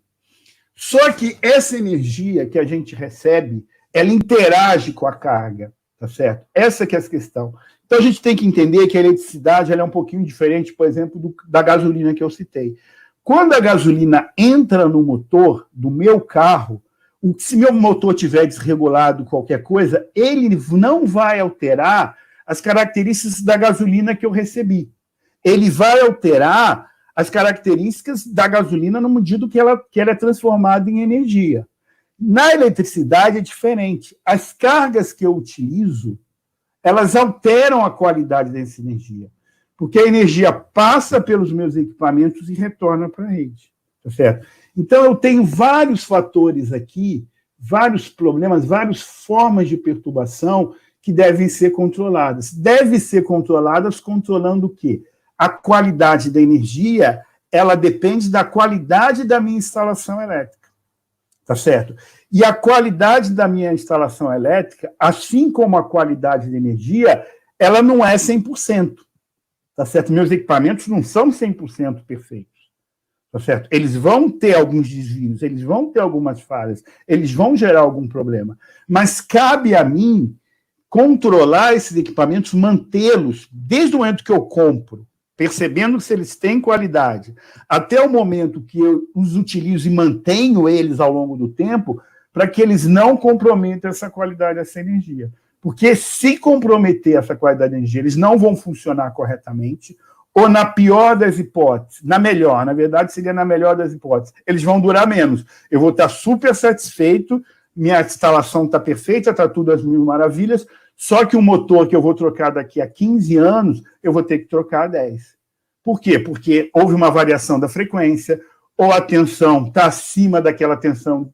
Só que essa energia que a gente recebe, ela interage com a carga, tá certo? Essa que é a questão. Então, a gente tem que entender que a eletricidade ela é um pouquinho diferente, por exemplo, da gasolina que eu citei. Quando a gasolina entra no motor do meu carro, se meu motor estiver desregulado, qualquer coisa, ele não vai alterar as características da gasolina que eu recebi. Ele vai alterar as características da gasolina no medida que ela é transformada em energia. Na eletricidade é diferente. As cargas que eu utilizo, elas alteram a qualidade dessa energia, porque a energia passa pelos meus equipamentos e retorna para a rede. Tá certo? Então, eu tenho vários fatores aqui, vários problemas, várias formas de perturbação que devem ser controladas. Devem ser controladas controlando o quê? A qualidade da energia, ela depende da qualidade da minha instalação elétrica. tá certo? E a qualidade da minha instalação elétrica, assim como a qualidade da energia, ela não é 100%, tá certo? Meus equipamentos não são 100% perfeitos, tá certo? Eles vão ter alguns desvios, eles vão ter algumas falhas, eles vão gerar algum problema, mas cabe a mim controlar esses equipamentos, mantê-los desde o momento que eu compro, percebendo se eles têm qualidade, até o momento que eu os utilizo e mantenho eles ao longo do tempo, para que eles não comprometam essa qualidade dessa energia. Porque se comprometer essa qualidade de energia, eles não vão funcionar corretamente, ou na pior das hipóteses, na melhor, na verdade seria na melhor das hipóteses, eles vão durar menos. Eu vou estar super satisfeito, minha instalação está perfeita, está tudo às mil maravilhas, só que o motor que eu vou trocar daqui a 15 anos, eu vou ter que trocar a 10. Por quê? Porque houve uma variação da frequência, ou a tensão está acima daquela tensão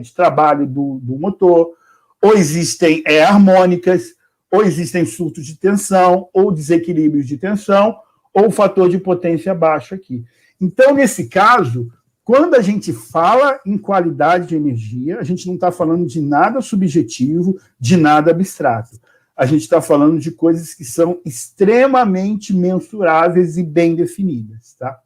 de trabalho do motor, ou existem harmônicas, ou existem surtos de tensão, ou desequilíbrios de tensão, ou fator de potência baixo aqui. Então, nesse caso, quando a gente fala em qualidade de energia, a gente não está falando de nada subjetivo, de nada abstrato. A gente está falando de coisas que são extremamente mensuráveis e bem definidas, tá?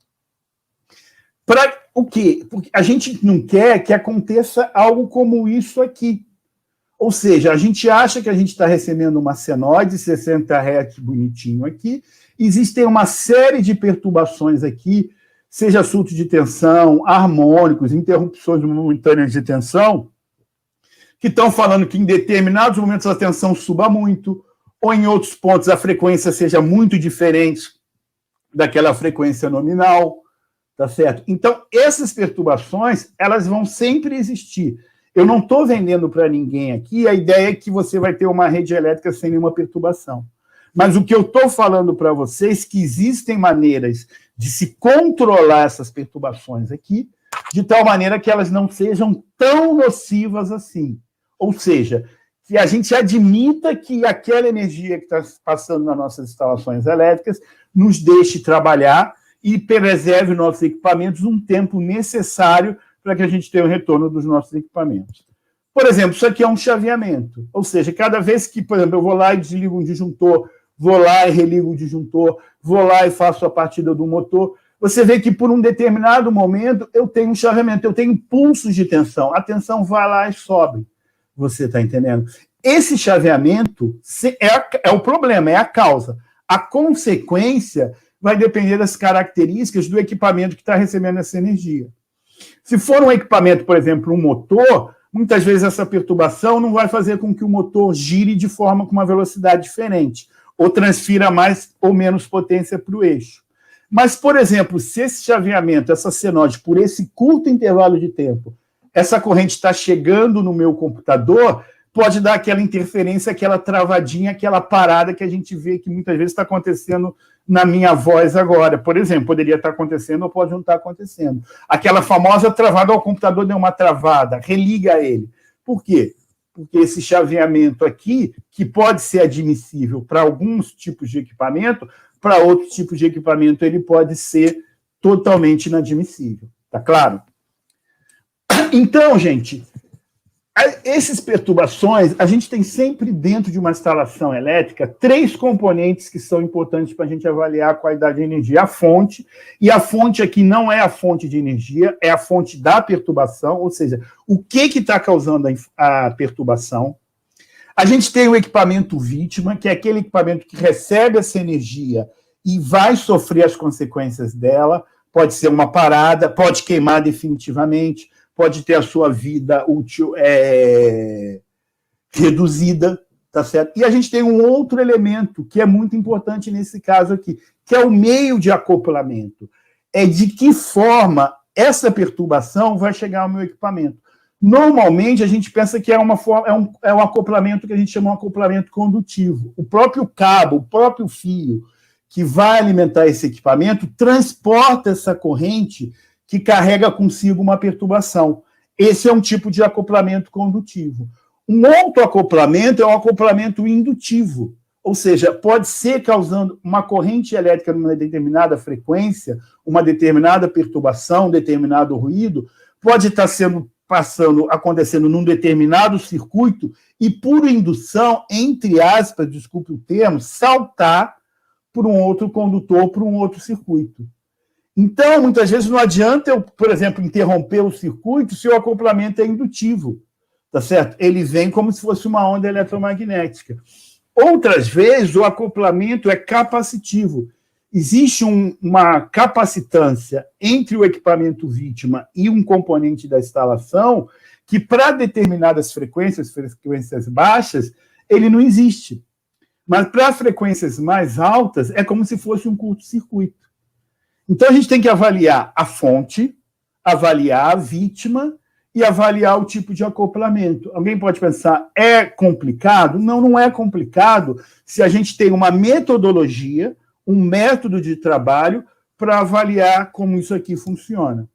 Para o quê? Porque a gente não quer que aconteça algo como isso aqui. Ou seja, a gente acha que a gente está recebendo uma senoide 60 Hz bonitinho aqui, existem uma série de perturbações aqui, seja surto de tensão, harmônicos, interrupções momentâneas de tensão, que estão falando que em determinados momentos a tensão suba muito, ou em outros pontos a frequência seja muito diferente daquela frequência nominal, tá certo? Então, essas perturbações, elas vão sempre existir. Eu não estou vendendo para ninguém aqui a ideia é que você vai ter uma rede elétrica sem nenhuma perturbação. Mas o que eu estou falando para vocês é que existem maneiras de se controlar essas perturbações aqui, de tal maneira que elas não sejam tão nocivas assim. Ou seja, que a gente admita que aquela energia que está passando nas nossas instalações elétricas nos deixe trabalhar e preserve nossos equipamentos um tempo necessário para que a gente tenha o retorno dos nossos equipamentos. Por exemplo, isso aqui é um chaveamento. Ou seja, cada vez que, por exemplo, eu vou lá e desligo um disjuntor, vou lá e religo o disjuntor, vou lá e faço a partida do motor, você vê que por um determinado momento eu tenho um chaveamento, eu tenho impulsos de tensão, a tensão vai lá e sobe. Você está entendendo? Esse chaveamento é o problema, é a causa. A consequência vai depender das características do equipamento que está recebendo essa energia. Se for um equipamento, por exemplo, um motor, muitas vezes essa perturbação não vai fazer com que o motor gire de forma com uma velocidade diferente, ou transfira mais ou menos potência para o eixo. Mas, por exemplo, se esse chaveamento, essa senoide, por esse curto intervalo de tempo, essa corrente está chegando no meu computador, pode dar aquela interferência, aquela travadinha, aquela parada que a gente vê que muitas vezes está acontecendo na minha voz agora. Por exemplo, poderia estar acontecendo ou pode não estar acontecendo. Aquela famosa travada, o computador deu uma travada, religa ele. Por quê? Porque esse chaveamento aqui, que pode ser admissível para alguns tipos de equipamento, para outros tipos de equipamento ele pode ser totalmente inadmissível. Tá claro? Então, gente, essas perturbações, a gente tem sempre dentro de uma instalação elétrica 3 componentes que são importantes para a gente avaliar a qualidade de energia. A fonte, e a fonte aqui não é a fonte de energia, é a fonte da perturbação, ou seja, o que está causando a perturbação. A gente tem o equipamento vítima, que é aquele equipamento que recebe essa energia e vai sofrer as consequências dela, pode ser uma parada, pode queimar definitivamente, pode ter a sua vida útil reduzida, tá certo? E a gente tem um outro elemento que é muito importante nesse caso aqui, que é o meio de acoplamento. É de que forma essa perturbação vai chegar ao meu equipamento. Normalmente, a gente pensa que é um acoplamento que a gente chama de acoplamento condutivo. O próprio cabo, o próprio fio que vai alimentar esse equipamento transporta essa corrente que carrega consigo uma perturbação. Esse é um tipo de acoplamento condutivo. Um outro acoplamento é um acoplamento indutivo, ou seja, pode ser causando uma corrente elétrica numa determinada frequência, uma determinada perturbação, um determinado ruído, pode estar sendo acontecendo num determinado circuito e, por indução, entre aspas, desculpe o termo, saltar por um outro condutor, por um outro circuito. Então, muitas vezes não adianta eu, por exemplo, interromper o circuito se o acoplamento é indutivo, tá certo? Ele vem como se fosse uma onda eletromagnética. Outras vezes, o acoplamento é capacitivo. Existe uma capacitância entre o equipamento vítima e um componente da instalação que, para determinadas frequências baixas, ele não existe. Mas para frequências mais altas, é como se fosse um curto-circuito. Então, a gente tem que avaliar a fonte, avaliar a vítima e avaliar o tipo de acoplamento. Alguém pode pensar, é complicado? Não, não é complicado se a gente tem uma metodologia, um método de trabalho para avaliar como isso aqui funciona.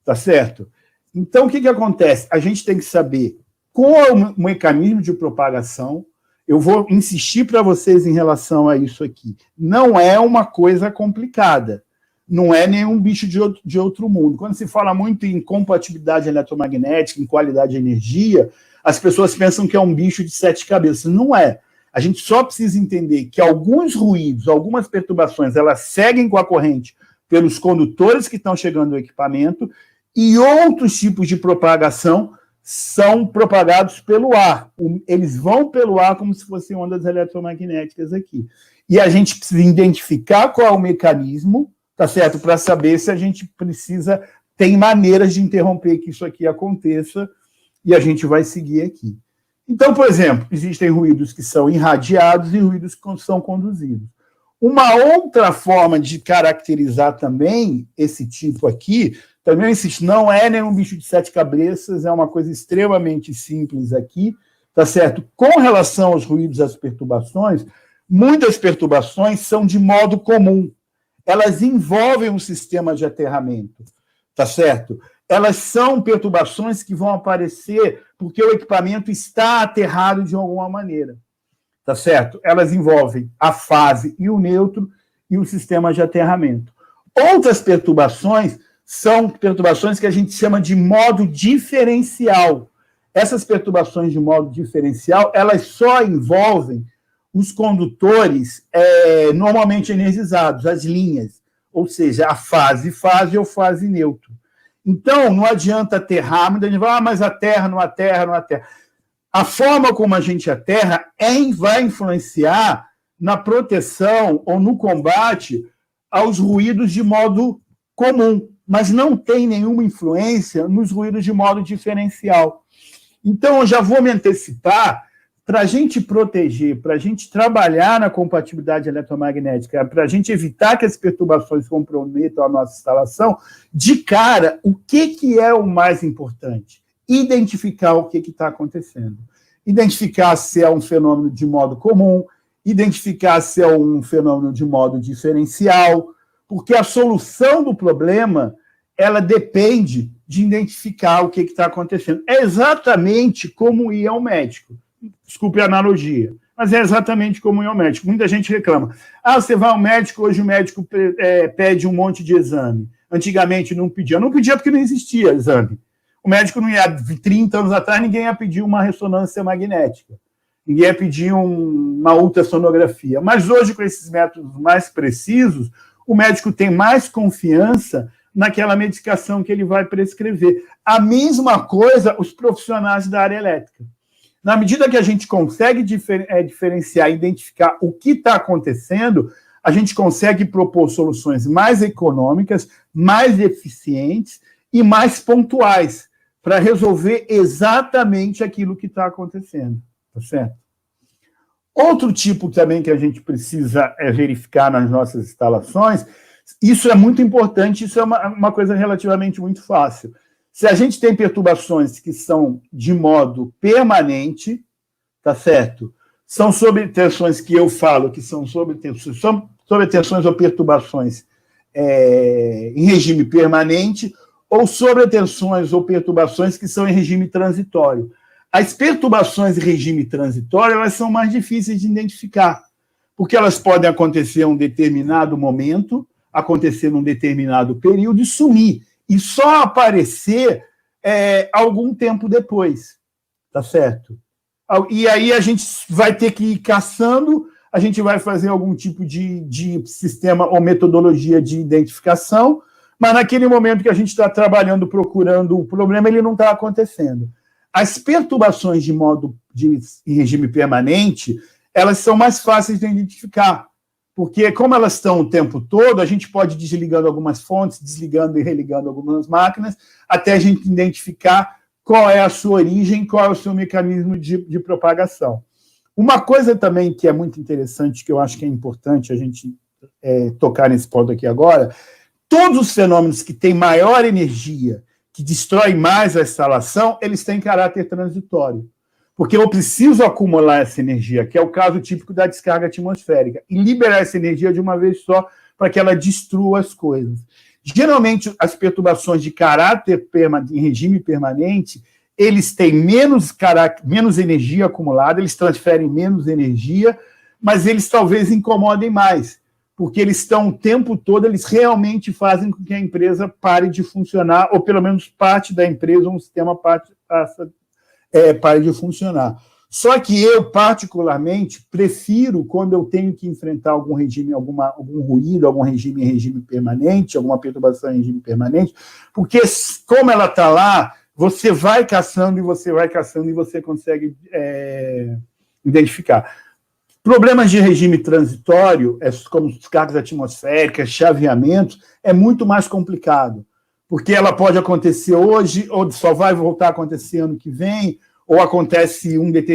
Tá certo? Então, o que acontece? A gente tem que saber qual é o mecanismo de propagação. Eu vou insistir para vocês em relação a isso aqui. Não é uma coisa complicada. Não é nenhum bicho de outro mundo. Quando se fala muito em compatibilidade eletromagnética, em qualidade de energia, as pessoas pensam que é um bicho de 7 cabeças. Não é. A gente só precisa entender que alguns ruídos, algumas perturbações, elas seguem com a corrente pelos condutores que estão chegando no equipamento e outros tipos de propagação são propagados pelo ar. Eles vão pelo ar como se fossem ondas eletromagnéticas aqui. E a gente precisa identificar qual é o mecanismo, tá certo? Para saber se a gente tem maneiras de interromper que isso aqui aconteça, e a gente vai seguir aqui. Então, por exemplo, existem ruídos que são irradiados e ruídos que são conduzidos. Uma outra forma de caracterizar também esse tipo aqui, também insisto, não é nenhum bicho de 7 cabeças, é uma coisa extremamente simples aqui, tá certo? Com relação aos ruídos e às perturbações, muitas perturbações são de modo comum. Elas envolvem um sistema de aterramento, tá certo? Elas são perturbações que vão aparecer porque o equipamento está aterrado de alguma maneira, tá certo? Elas envolvem a fase e o neutro e o sistema de aterramento. Outras perturbações são perturbações que a gente chama de modo diferencial. Essas perturbações de modo diferencial, elas só envolvem os condutores normalmente energizados, as linhas, ou seja, a fase ou fase neutro. Então, não adianta aterrar, muita gente fala, mas aterra, não aterra, não aterra. A forma como a gente aterra vai influenciar na proteção ou no combate aos ruídos de modo comum, mas não tem nenhuma influência nos ruídos de modo diferencial. Então, eu já vou me antecipar. Para a gente proteger, para a gente trabalhar na compatibilidade eletromagnética, para a gente evitar que as perturbações comprometam a nossa instalação, de cara, o que é o mais importante? Identificar o que está acontecendo. Identificar se é um fenômeno de modo comum, identificar se é um fenômeno de modo diferencial, porque a solução do problema ela depende de identificar o que está acontecendo. É exatamente como ir ao médico. Desculpe a analogia, mas é exatamente como ir ao médico. Muita gente reclama. Você vai ao médico, hoje o médico pede um monte de exame. Antigamente não pedia. Não pedia porque não existia exame. O médico não ia, 30 anos atrás, ninguém ia pedir uma ressonância magnética. Ninguém ia pedir uma ultrassonografia. Mas hoje, com esses métodos mais precisos, o médico tem mais confiança naquela medicação que ele vai prescrever. A mesma coisa os profissionais da área elétrica. Na medida que a gente consegue diferenciar, identificar o que está acontecendo, a gente consegue propor soluções mais econômicas, mais eficientes e mais pontuais para resolver exatamente aquilo que está acontecendo. Tá certo? Outro tipo também que a gente precisa verificar nas nossas instalações, isso é muito importante, isso é uma coisa relativamente muito fácil. Se a gente tem perturbações que são de modo permanente, tá certo? São sobretensões que eu falo que são sobretensões ou perturbações em regime permanente, ou sobretensões ou perturbações que são em regime transitório. As perturbações em regime transitório, elas são mais difíceis de identificar, porque elas podem acontecer em um determinado momento, acontecer num determinado período e sumir. E só aparecer algum tempo depois, tá certo? E aí a gente vai ter que ir caçando, a gente vai fazer algum tipo de sistema ou metodologia de identificação, mas naquele momento que a gente está trabalhando, procurando o problema, ele não está acontecendo. As perturbações em regime permanente, elas são mais fáceis de identificar, porque como elas estão o tempo todo, a gente pode ir desligando algumas fontes, desligando e religando algumas máquinas, até a gente identificar qual é a sua origem, qual é o seu mecanismo de propagação. Uma coisa também que é muito interessante, que eu acho que é importante a gente tocar nesse ponto aqui agora, todos os fenômenos que têm maior energia, que destroem mais a instalação, eles têm caráter transitório. Porque eu preciso acumular essa energia, que é o caso típico da descarga atmosférica, e liberar essa energia de uma vez só para que ela destrua as coisas. Geralmente, as perturbações de caráter em regime permanente, eles têm menos energia acumulada, eles transferem menos energia, mas eles talvez incomodem mais, porque eles estão o tempo todo, eles realmente fazem com que a empresa pare de funcionar, ou pelo menos parte da empresa, um sistema pare de funcionar. Só que eu, particularmente, prefiro, quando eu tenho que enfrentar algum regime, algum ruído, algum regime em regime permanente, alguma perturbação em regime permanente, porque como ela está lá, você vai caçando e você consegue identificar. Problemas de regime transitório, como descargas atmosféricas, chaveamentos, é muito mais complicado, porque ela pode acontecer hoje, ou só vai voltar a acontecer ano que vem, ou acontece um determinado